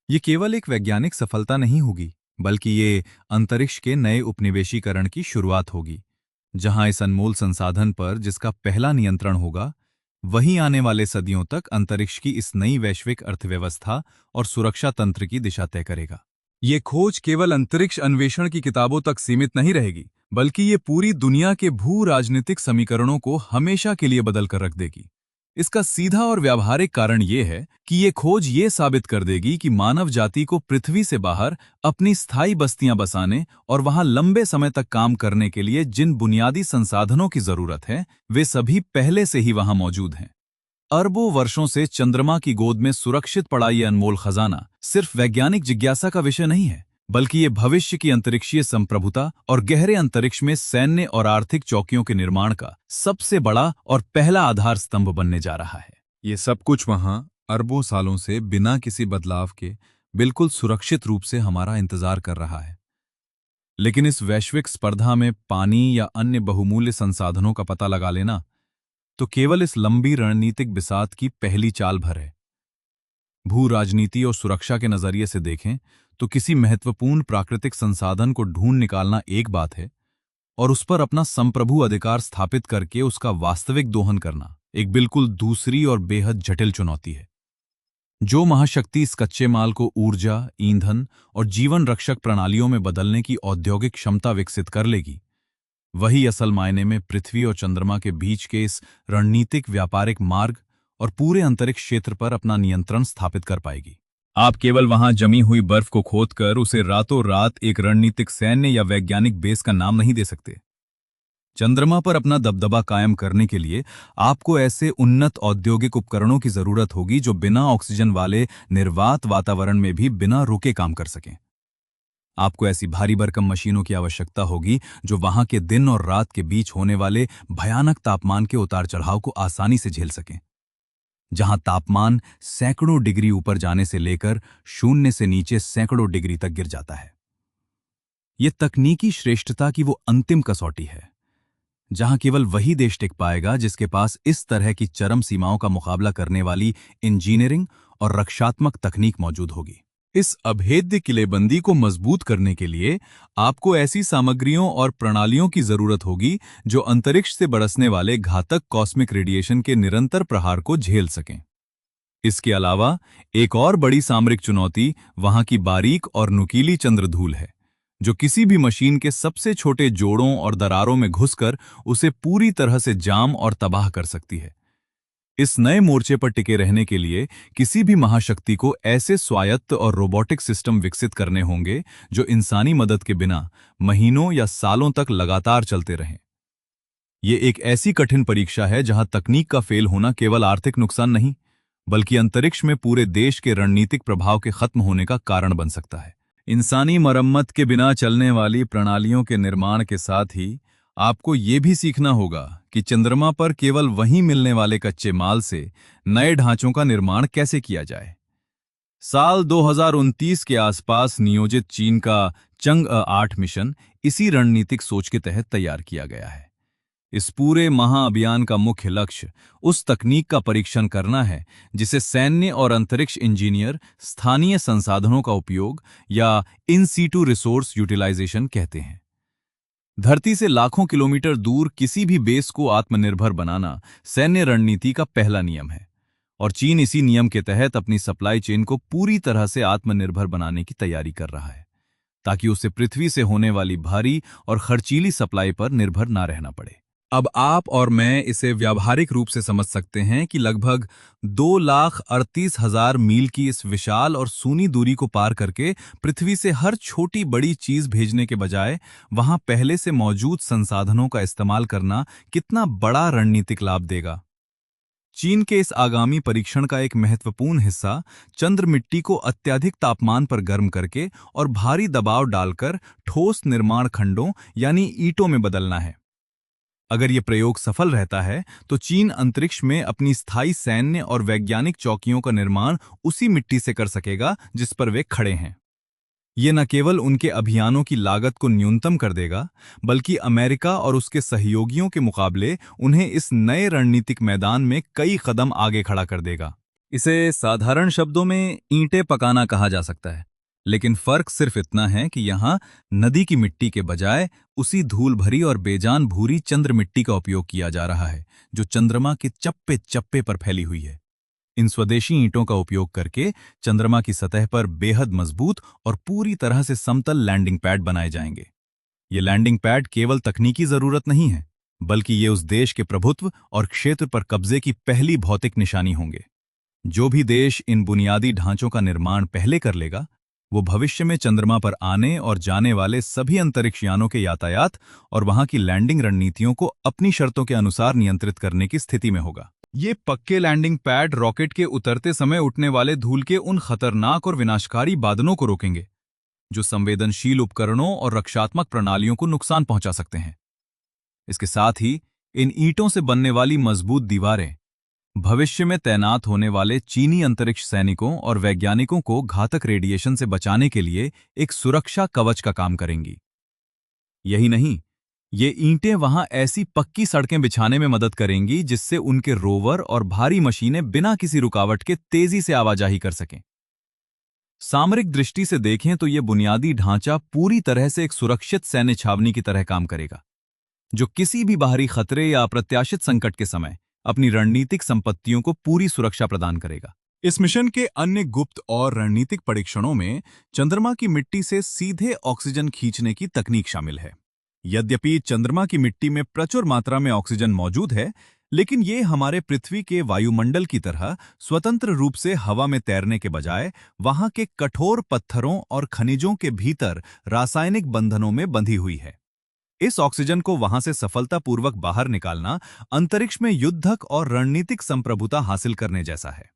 ये केवल एक वैज्ञानिक सफलता नहीं होगी, बल्कि ये अंतरिक्ष के नए उपनिवेशीकरण की शुरुआत होगी, जहां इस अनमोल संसाधन पर जिसका पहला नियंत्रण होगा, वहीं आने वाले सदियों तक अंतरिक्ष की इस नई वैश्विक अर्थव्यवस्था और सुरक्षा तंत्र की दिशा तय करेगा। ये खोज केवल अंतरिक्ष अन्वेषण की किताबों तक सीमित नहीं रहेगी, बल्कि ये पूरी दुनिया के भू राजनीतिक समीकरणों को हमेशा के लिए बदल कर रख देगी। इसका सीधा और व्यावहारिक कारण ये है कि ये खोज ये साबित कर देगी कि मानव जाति को पृथ्वी से बाहर अपनी स्थायी बस्तियां बसाने और वहां लंबे समय तक काम करने के लिए जिन बुनियादी संसाधनों की जरूरत है, वे सभी पहले से ही वहां मौजूद हैं। अरबों वर्षों से चंद्रमा की गोद में सुरक्षित पड़ा ये अनमोल खजाना सिर्फ वैज्ञानिक जिज्ञासा का विषय नहीं है, बल्कि ये भविष्य की अंतरिक्षीय संप्रभुता और गहरे अंतरिक्ष में सैन्य और आर्थिक चौकियों के निर्माण का सबसे बड़ा और पहला आधार स्तंभ बनने जा रहा है। ये सब कुछ वहां अरबों सालों से बिना किसी बदलाव के बिल्कुल सुरक्षित रूप से हमारा इंतजार कर रहा है। लेकिन इस वैश्विक स्पर्धा में पानी या अन्य बहुमूल्य संसाधनों का पता लगा लेना तो केवल इस लंबी रणनीतिक बिसात की पहली चाल भर है। भू राजनीति और सुरक्षा के नजरिए से देखें तो किसी महत्वपूर्ण प्राकृतिक संसाधन को ढूंढ निकालना एक बात है, और उस पर अपना संप्रभु अधिकार स्थापित करके उसका वास्तविक दोहन करना एक बिल्कुल दूसरी और बेहद जटिल चुनौती है। जो महाशक्ति इस कच्चे माल को ऊर्जा, ईंधन और जीवन रक्षक प्रणालियों में बदलने की औद्योगिक क्षमता विकसित कर लेगी, वही असल मायने में पृथ्वी और चंद्रमा के बीच के इस रणनीतिक व्यापारिक मार्ग और पूरे अंतरिक्ष क्षेत्र पर अपना नियंत्रण स्थापित कर पाएगी। आप केवल वहां जमी हुई बर्फ को खोदकर उसे रातों रात एक रणनीतिक सैन्य या वैज्ञानिक बेस का नाम नहीं दे सकते। चंद्रमा पर अपना दबदबा कायम करने के लिए आपको ऐसे उन्नत औद्योगिक उपकरणों की जरूरत होगी जो बिना ऑक्सीजन वाले निर्वात वातावरण में भी बिना रुके काम कर सकें। आपको ऐसी भारी भरकम मशीनों की आवश्यकता होगी जो वहां के दिन और रात के बीच होने वाले भयानक तापमान के उतार चढ़ाव को आसानी से झेल सकें। जहां तापमान सैकड़ों डिग्री ऊपर जाने से लेकर शून्य से नीचे सैकड़ों डिग्री तक गिर जाता है। यह तकनीकी श्रेष्ठता की वो अंतिम कसौटी है जहां केवल वही देश टिक पाएगा जिसके पास इस तरह की चरम सीमाओं का मुकाबला करने वाली इंजीनियरिंग और रक्षात्मक तकनीक मौजूद होगी। इस अभेद्य किलेबंदी को मजबूत करने के लिए आपको ऐसी सामग्रियों और प्रणालियों की जरूरत होगी जो अंतरिक्ष से बरसने वाले घातक कॉस्मिक रेडिएशन के निरंतर प्रहार को झेल सकें। इसके अलावा एक और बड़ी सामरिक चुनौती वहां की बारीक और नुकीली चंद्रधूल है, जो किसी भी मशीन के सबसे छोटे जोड़ों और दरारों में घुसकर उसे पूरी तरह से जाम और तबाह कर सकती है। इस नए मोर्चे पर टिके रहने के लिए किसी भी महाशक्ति को ऐसे स्वायत्त और रोबोटिक सिस्टम विकसित करने होंगे जो इंसानी मदद के बिना महीनों या सालों तक लगातार चलते रहें। ये एक ऐसी कठिन परीक्षा है जहां तकनीक का फेल होना केवल आर्थिक नुकसान नहीं, बल्कि अंतरिक्ष में पूरे देश के रणनीतिक प्रभाव के खत्म होने का कारण बन सकता है। इंसानी मरम्मत के बिना चलने वाली प्रणालियों के निर्माण के साथ ही आपको ये भी सीखना होगा कि चंद्रमा पर केवल वहीं मिलने वाले कच्चे माल से नए ढांचों का निर्माण कैसे किया जाए। साल 2029 के आसपास नियोजित चीन का चंग-8 मिशन इसी रणनीतिक सोच के तहत तैयार किया गया है। इस पूरे महाअभियान का मुख्य लक्ष्य उस तकनीक का परीक्षण करना है जिसे सैन्य और अंतरिक्ष इंजीनियर स्थानीय संसाधनों का उपयोग या इन सीटू रिसोर्स यूटिलाइजेशन कहते हैं। धरती से लाखों किलोमीटर दूर किसी भी बेस को आत्मनिर्भर बनाना सैन्य रणनीति का पहला नियम है, और चीन इसी नियम के तहत अपनी सप्लाई चेन को पूरी तरह से आत्मनिर्भर बनाने की तैयारी कर रहा है, ताकि उसे पृथ्वी से होने वाली भारी और खर्चीली सप्लाई पर निर्भर ना रहना पड़े। अब आप और मैं इसे व्यावहारिक रूप से समझ सकते हैं कि लगभग 2,38,000 मील की इस विशाल और सूनी दूरी को पार करके पृथ्वी से हर छोटी बड़ी चीज भेजने के बजाय वहां पहले से मौजूद संसाधनों का इस्तेमाल करना कितना बड़ा रणनीतिक लाभ देगा। चीन के इस आगामी परीक्षण का एक महत्वपूर्ण हिस्सा चंद्र मिट्टी को अत्यधिक तापमान पर गर्म करके और भारी दबाव डालकर ठोस निर्माण खंडों यानी ईंटों में बदलना है। अगर यह प्रयोग सफल रहता है तो चीन अंतरिक्ष में अपनी स्थायी सैन्य और वैज्ञानिक चौकियों का निर्माण उसी मिट्टी से कर सकेगा जिस पर वे खड़े हैं। यह न केवल उनके अभियानों की लागत को न्यूनतम कर देगा, बल्कि अमेरिका और उसके सहयोगियों के मुकाबले उन्हें इस नए रणनीतिक मैदान में कई कदम आगे खड़ा कर देगा। इसे साधारण शब्दों में ईंटें पकाना कहा जा सकता है, लेकिन फर्क सिर्फ इतना है कि यहां नदी की मिट्टी के बजाय उसी धूल भरी और बेजान भूरी चंद्र मिट्टी का उपयोग किया जा रहा है जो चंद्रमा के चप्पे चप्पे पर फैली हुई है। इन स्वदेशी ईंटों का उपयोग करके चंद्रमा की सतह पर बेहद मजबूत और पूरी तरह से समतल लैंडिंग पैड बनाए जाएंगे। ये लैंडिंग पैड केवल तकनीकी जरूरत नहीं है, बल्कि ये उस देश के प्रभुत्व और क्षेत्र पर कब्जे की पहली भौतिक निशानी होंगे। जो भी देश इन बुनियादी ढांचों का निर्माण पहले कर लेगा, वो भविष्य में चंद्रमा पर आने और जाने वाले सभी अंतरिक्ष यानों के यातायात और वहां की लैंडिंग रणनीतियों को अपनी शर्तों के अनुसार नियंत्रित करने की स्थिति में होगा। ये पक्के लैंडिंग पैड रॉकेट के उतरते समय उठने वाले धूल के उन खतरनाक और विनाशकारी बादलों को रोकेंगे, जो संवेदनशील उपकरणों और रक्षात्मक प्रणालियों को नुकसान पहुंचा सकते हैं। इसके साथ ही इन ईंटों से बनने वाली मजबूत दीवारें भविष्य में तैनात होने वाले चीनी अंतरिक्ष सैनिकों और वैज्ञानिकों को घातक रेडिएशन से बचाने के लिए एक सुरक्षा कवच का काम करेंगी। यही नहीं, ये ईंटें वहां ऐसी पक्की सड़कें बिछाने में मदद करेंगी जिससे उनके रोवर और भारी मशीनें बिना किसी रुकावट के तेजी से आवाजाही कर सकें। सामरिक दृष्टि से देखें तो यह बुनियादी ढांचा पूरी तरह से एक सुरक्षित सैन्य छावनी की तरह काम करेगा, जो किसी भी बाहरी खतरे या अप्रत्याशित संकट के समय अपनी रणनीतिक संपत्तियों को पूरी सुरक्षा प्रदान करेगा। इस मिशन के अन्य गुप्त और रणनीतिक परीक्षणों में चंद्रमा की मिट्टी से सीधे ऑक्सीजन खींचने की तकनीक शामिल है। यद्यपि चंद्रमा की मिट्टी में प्रचुर मात्रा में ऑक्सीजन मौजूद है, लेकिन ये हमारे पृथ्वी के वायुमंडल की तरह स्वतंत्र रूप से हवा में तैरने के बजाय वहां के कठोर पत्थरों और खनिजों के भीतर रासायनिक बंधनों में बंधी हुई है। इस ऑक्सीजन को वहां से सफलतापूर्वक बाहर निकालना अंतरिक्ष में युद्धक और रणनीतिक संप्रभुता हासिल करने जैसा है,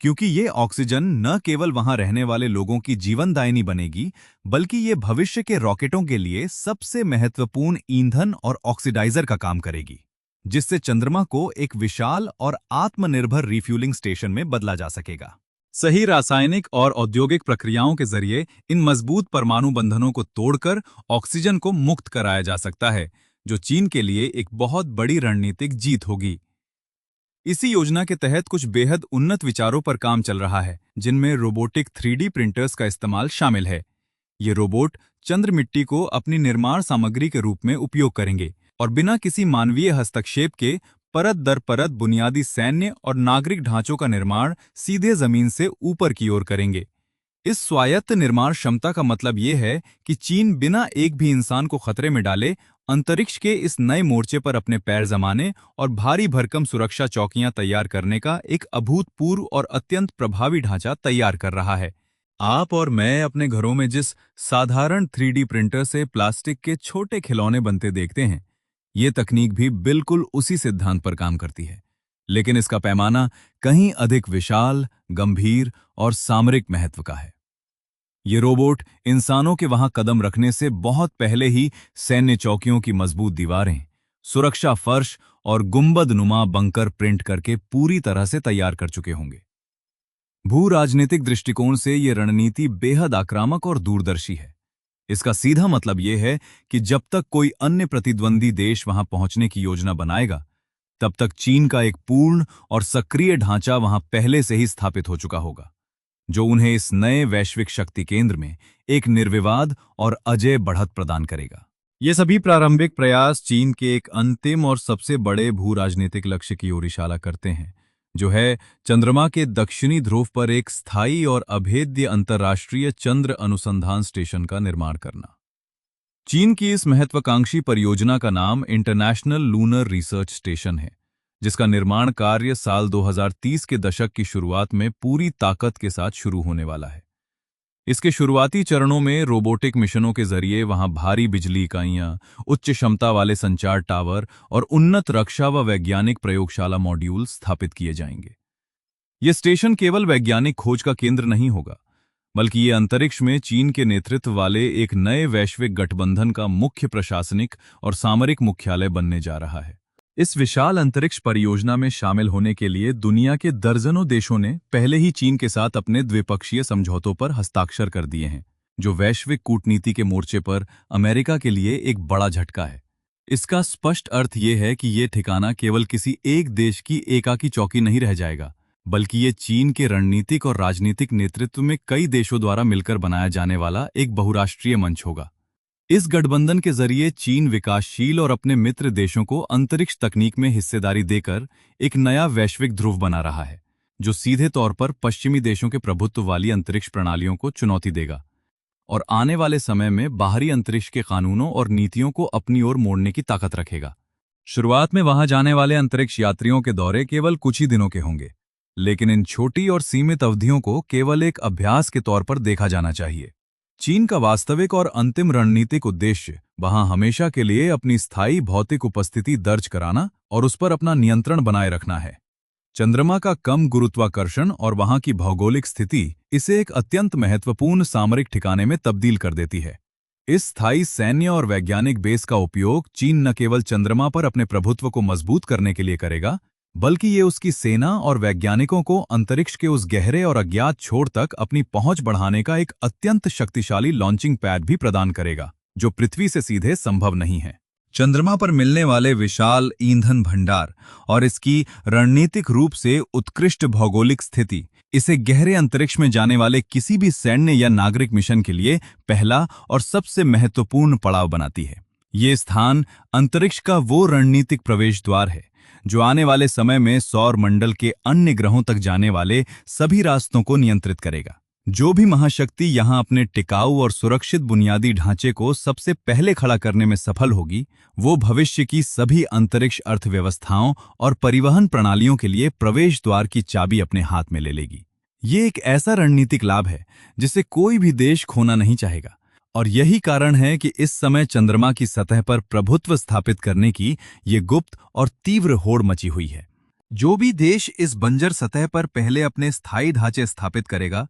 क्योंकि ये ऑक्सीजन न केवल वहां रहने वाले लोगों की जीवनदायिनी बनेगी, बल्कि ये भविष्य के रॉकेटों के लिए सबसे महत्वपूर्ण ईंधन और ऑक्सीडाइजर का काम करेगी, जिससे चंद्रमा को एक विशाल और आत्मनिर्भर रिफ्यूलिंग स्टेशन में बदला जा सकेगा। सही रासायनिक और औद्योगिक प्रक्रियाओं के जरिए इन मजबूत परमाणु बंधनों को तोड़कर ऑक्सीजन को मुक्त कराया जा सकता है, जो चीन के लिए एक बहुत बड़ी रणनीतिक जीत होगी। इसी योजना के तहत कुछ बेहद उन्नत विचारों पर काम चल रहा है, जिनमें रोबोटिक 3D प्रिंटर्स का इस्तेमाल शामिल है। ये रोबोट चंद्र मिट्टी को अपनी निर्माण सामग्री के रूप में उपयोग करेंगे और बिना किसी मानवीय हस्तक्षेप के परत दर परत बुनियादी सैन्य और नागरिक ढांचों का निर्माण सीधे जमीन से ऊपर की ओर करेंगे। इस स्वायत्त निर्माण क्षमता का मतलब यह है कि चीन बिना एक भी इंसान को खतरे में डाले अंतरिक्ष के इस नए मोर्चे पर अपने पैर जमाने और भारी भरकम सुरक्षा चौकियां तैयार करने का एक अभूतपूर्व और अत्यंत प्रभावी ढांचा तैयार कर रहा है। आप और मैं अपने घरों में जिस साधारण 3D प्रिंटर से प्लास्टिक के छोटे खिलौने बनते देखते हैं, ये तकनीक भी बिल्कुल उसी सिद्धांत पर काम करती है, लेकिन इसका पैमाना कहीं अधिक विशाल, गंभीर और सामरिक महत्व का है। ये रोबोट इंसानों के वहां कदम रखने से बहुत पहले ही सैन्य चौकियों की मजबूत दीवारें, सुरक्षा फर्श और गुंबदनुमा बंकर प्रिंट करके पूरी तरह से तैयार कर चुके होंगे। भू राजनीतिक दृष्टिकोण से ये रणनीति बेहद आक्रामक और दूरदर्शी है। इसका सीधा मतलब यह है कि जब तक कोई अन्य प्रतिद्वंदी देश वहां पहुंचने की योजना बनाएगा, तब तक चीन का एक पूर्ण और सक्रिय ढांचा वहां पहले से ही स्थापित हो चुका होगा, जो उन्हें इस नए वैश्विक शक्ति केंद्र में एक निर्विवाद और अजेय बढ़त प्रदान करेगा। ये सभी प्रारंभिक प्रयास चीन के एक अंतिम और सबसे बड़े भू राजनीतिक लक्ष्य की ओर इशारा करते हैं, जो है चंद्रमा के दक्षिणी ध्रुव पर एक स्थायी और अभेद्य अंतर्राष्ट्रीय चंद्र अनुसंधान स्टेशन का निर्माण करना। चीन की इस महत्वाकांक्षी परियोजना का नाम इंटरनेशनल लूनर रिसर्च स्टेशन है, जिसका निर्माण कार्य साल 2030 के दशक की शुरुआत में पूरी ताकत के साथ शुरू होने वाला है। इसके शुरुआती चरणों में रोबोटिक मिशनों के जरिए वहां भारी बिजली इकाइयां, उच्च क्षमता वाले संचार टावर और उन्नत रक्षा व वैज्ञानिक प्रयोगशाला मॉड्यूल स्थापित किए जाएंगे। ये स्टेशन केवल वैज्ञानिक खोज का केंद्र नहीं होगा, बल्कि ये अंतरिक्ष में चीन के नेतृत्व वाले एक नए वैश्विक गठबंधन का मुख्य प्रशासनिक और सामरिक मुख्यालय बनने जा रहा है। इस विशाल अंतरिक्ष परियोजना में शामिल होने के लिए दुनिया के दर्जनों देशों ने पहले ही चीन के साथ अपने द्विपक्षीय समझौतों पर हस्ताक्षर कर दिए हैं, जो वैश्विक कूटनीति के मोर्चे पर अमेरिका के लिए एक बड़ा झटका है। इसका स्पष्ट अर्थ ये है कि ये ठिकाना केवल किसी एक देश की एकाकी चौकी नहीं रह जाएगा, बल्कि ये चीन के रणनीतिक और राजनीतिक नेतृत्व में कई देशों द्वारा मिलकर बनाया जाने वाला एक बहुराष्ट्रीय मंच होगा। इस गठबंधन के जरिए चीन विकासशील और अपने मित्र देशों को अंतरिक्ष तकनीक में हिस्सेदारी देकर एक नया वैश्विक ध्रुव बना रहा है, जो सीधे तौर पर पश्चिमी देशों के प्रभुत्व वाली अंतरिक्ष प्रणालियों को चुनौती देगा और आने वाले समय में बाहरी अंतरिक्ष के कानूनों और नीतियों को अपनी ओर मोड़ने की ताकत रखेगा। शुरुआत में वहां जाने वाले अंतरिक्ष यात्रियों के दौरे केवल कुछ ही दिनों के होंगे, लेकिन इन छोटी और सीमित अवधियों को केवल एक अभ्यास के तौर पर देखा जाना चाहिए। चीन का वास्तविक और अंतिम रणनीतिक उद्देश्य वहां हमेशा के लिए अपनी स्थायी भौतिक उपस्थिति दर्ज कराना और उस पर अपना नियंत्रण बनाए रखना है। चंद्रमा का कम गुरुत्वाकर्षण और वहां की भौगोलिक स्थिति इसे एक अत्यंत महत्वपूर्ण सामरिक ठिकाने में तब्दील कर देती है। इस स्थायी सैन्य और वैज्ञानिक बेस का उपयोग चीन न केवल चंद्रमा पर अपने प्रभुत्व को मजबूत करने के लिए करेगा, बल्कि ये उसकी सेना और वैज्ञानिकों को अंतरिक्ष के उस गहरे और अज्ञात छोर तक अपनी पहुंच बढ़ाने का एक अत्यंत शक्तिशाली लॉन्चिंग पैड भी प्रदान करेगा, जो पृथ्वी से सीधे संभव नहीं है। चंद्रमा पर मिलने वाले विशाल ईंधन भंडार और इसकी रणनीतिक रूप से उत्कृष्ट भौगोलिक स्थिति इसे गहरे अंतरिक्ष में जाने वाले किसी भी सैन्य या नागरिक मिशन के लिए पहला और सबसे महत्वपूर्ण पड़ाव बनाती है। ये स्थान अंतरिक्ष का वो रणनीतिक प्रवेश द्वार है जो आने वाले समय में सौर मंडल के अन्य ग्रहों तक जाने वाले सभी रास्तों को नियंत्रित करेगा। जो भी महाशक्ति यहां अपने टिकाऊ और सुरक्षित बुनियादी ढांचे को सबसे पहले खड़ा करने में सफल होगी, वो भविष्य की सभी अंतरिक्ष अर्थव्यवस्थाओं और परिवहन प्रणालियों के लिए प्रवेश द्वार की चाबी अपने हाथ में ले लेगी। ये एक ऐसा रणनीतिक लाभ है जिसे कोई भी देश खोना नहीं चाहेगा, और यही कारण है कि इस समय चंद्रमा की सतह पर प्रभुत्व स्थापित करने की ये गुप्त और तीव्र होड़ मची हुई है। जो भी देश इस बंजर सतह पर पहले अपने स्थायी ढांचे स्थापित करेगा,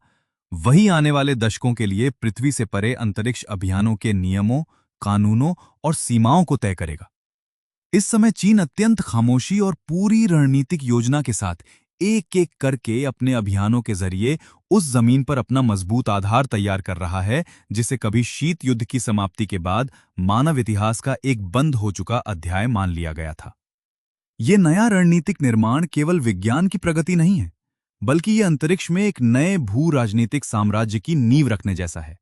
वही आने वाले दशकों के लिए पृथ्वी से परे अंतरिक्ष अभियानों के नियमों, कानूनों और सीमाओं को तय करेगा। इस समय चीन अत्यंत खामोशी और पूरी रणनीतिक योजना के साथ एक एक करके अपने अभियानों के जरिए उस जमीन पर अपना मजबूत आधार तैयार कर रहा है जिसे कभी शीत युद्ध की समाप्ति के बाद मानव इतिहास का एक बंद हो चुका अध्याय मान लिया गया था। ये नया रणनीतिक निर्माण केवल विज्ञान की प्रगति नहीं है, बल्कि ये अंतरिक्ष में एक नए भू राजनीतिक साम्राज्य की नींव रखने जैसा है।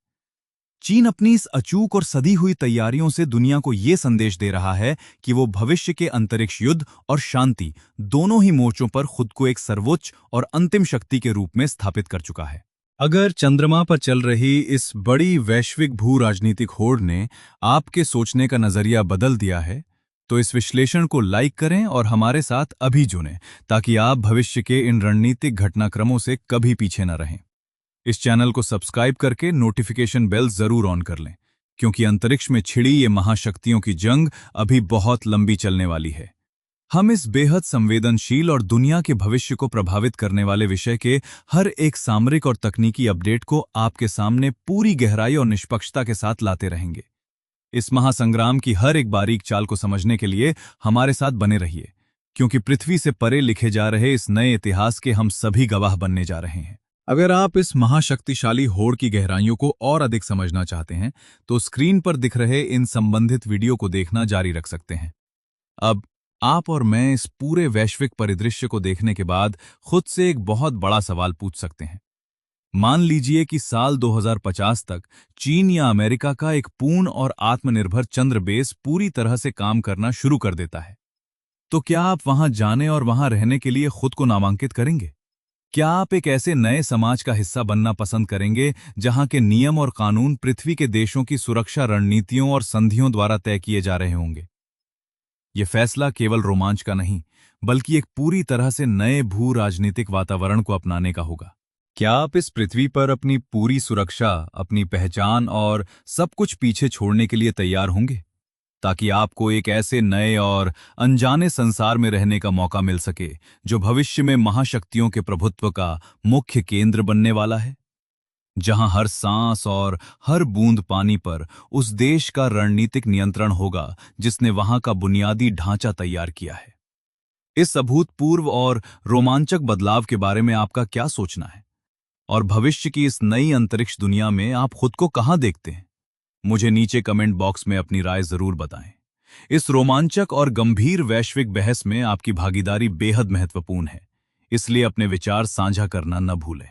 चीन अपनी इस अचूक और सधी हुई तैयारियों से दुनिया को ये संदेश दे रहा है कि वो भविष्य के अंतरिक्ष युद्ध और शांति दोनों ही मोर्चों पर खुद को एक सर्वोच्च और अंतिम शक्ति के रूप में स्थापित कर चुका है। अगर चंद्रमा पर चल रही इस बड़ी वैश्विक भू राजनीतिक होड़ ने आपके सोचने का नजरिया बदल दिया है, तो इस विश्लेषण को लाइक करें और हमारे साथ अभी जुड़ें, ताकि आप भविष्य के इन रणनीतिक घटनाक्रमों से कभी पीछे न रहें। इस चैनल को सब्सक्राइब करके नोटिफिकेशन बेल जरूर ऑन कर लें, क्योंकि अंतरिक्ष में छिड़ी ये महाशक्तियों की जंग अभी बहुत लंबी चलने वाली है। हम इस बेहद संवेदनशील और दुनिया के भविष्य को प्रभावित करने वाले विषय के हर एक सामरिक और तकनीकी अपडेट को आपके सामने पूरी गहराई और निष्पक्षता के साथ लाते रहेंगे। इस महासंग्राम की हर एक बारीक चाल को समझने के लिए हमारे साथ बने रहिए, क्योंकि पृथ्वी से परे लिखे जा रहे इस नए इतिहास के हम सभी गवाह बनने जा रहे हैं। अगर आप इस महाशक्तिशाली होड़ की गहराइयों को और अधिक समझना चाहते हैं, तो स्क्रीन पर दिख रहे इन संबंधित वीडियो को देखना जारी रख सकते हैं। अब आप और मैं इस पूरे वैश्विक परिदृश्य को देखने के बाद खुद से एक बहुत बड़ा सवाल पूछ सकते हैं। मान लीजिए कि साल 2050 तक चीन या अमेरिका का एक पूर्ण और आत्मनिर्भर चंद्र बेस पूरी तरह से काम करना शुरू कर देता है, तो क्या आप वहां जाने और वहां रहने के लिए खुद को नामांकित करेंगे? क्या आप एक ऐसे नए समाज का हिस्सा बनना पसंद करेंगे जहां के नियम और कानून पृथ्वी के देशों की सुरक्षा रणनीतियों और संधियों द्वारा तय किए जा रहे होंगे? यह फैसला केवल रोमांच का नहीं, बल्कि एक पूरी तरह से नए भू राजनीतिक वातावरण को अपनाने का होगा। क्या आप इस पृथ्वी पर अपनी पूरी सुरक्षा, अपनी पहचान और सब कुछ पीछे छोड़ने के लिए तैयार होंगे, ताकि आपको एक ऐसे नए और अनजाने संसार में रहने का मौका मिल सके जो भविष्य में महाशक्तियों के प्रभुत्व का मुख्य केंद्र बनने वाला है, जहां हर सांस और हर बूंद पानी पर उस देश का रणनीतिक नियंत्रण होगा जिसने वहां का बुनियादी ढांचा तैयार किया है? इस अभूतपूर्व और रोमांचक बदलाव के बारे में आपका क्या सोचना है? और भविष्य की इस नई अंतरिक्ष दुनिया में आप खुद को कहां देखते हैं? मुझे नीचे कमेंट बॉक्स में अपनी राय जरूर बताएं। इस रोमांचक और गंभीर वैश्विक बहस में आपकी भागीदारी बेहद महत्वपूर्ण है, इसलिए अपने विचार साझा करना न भूलें।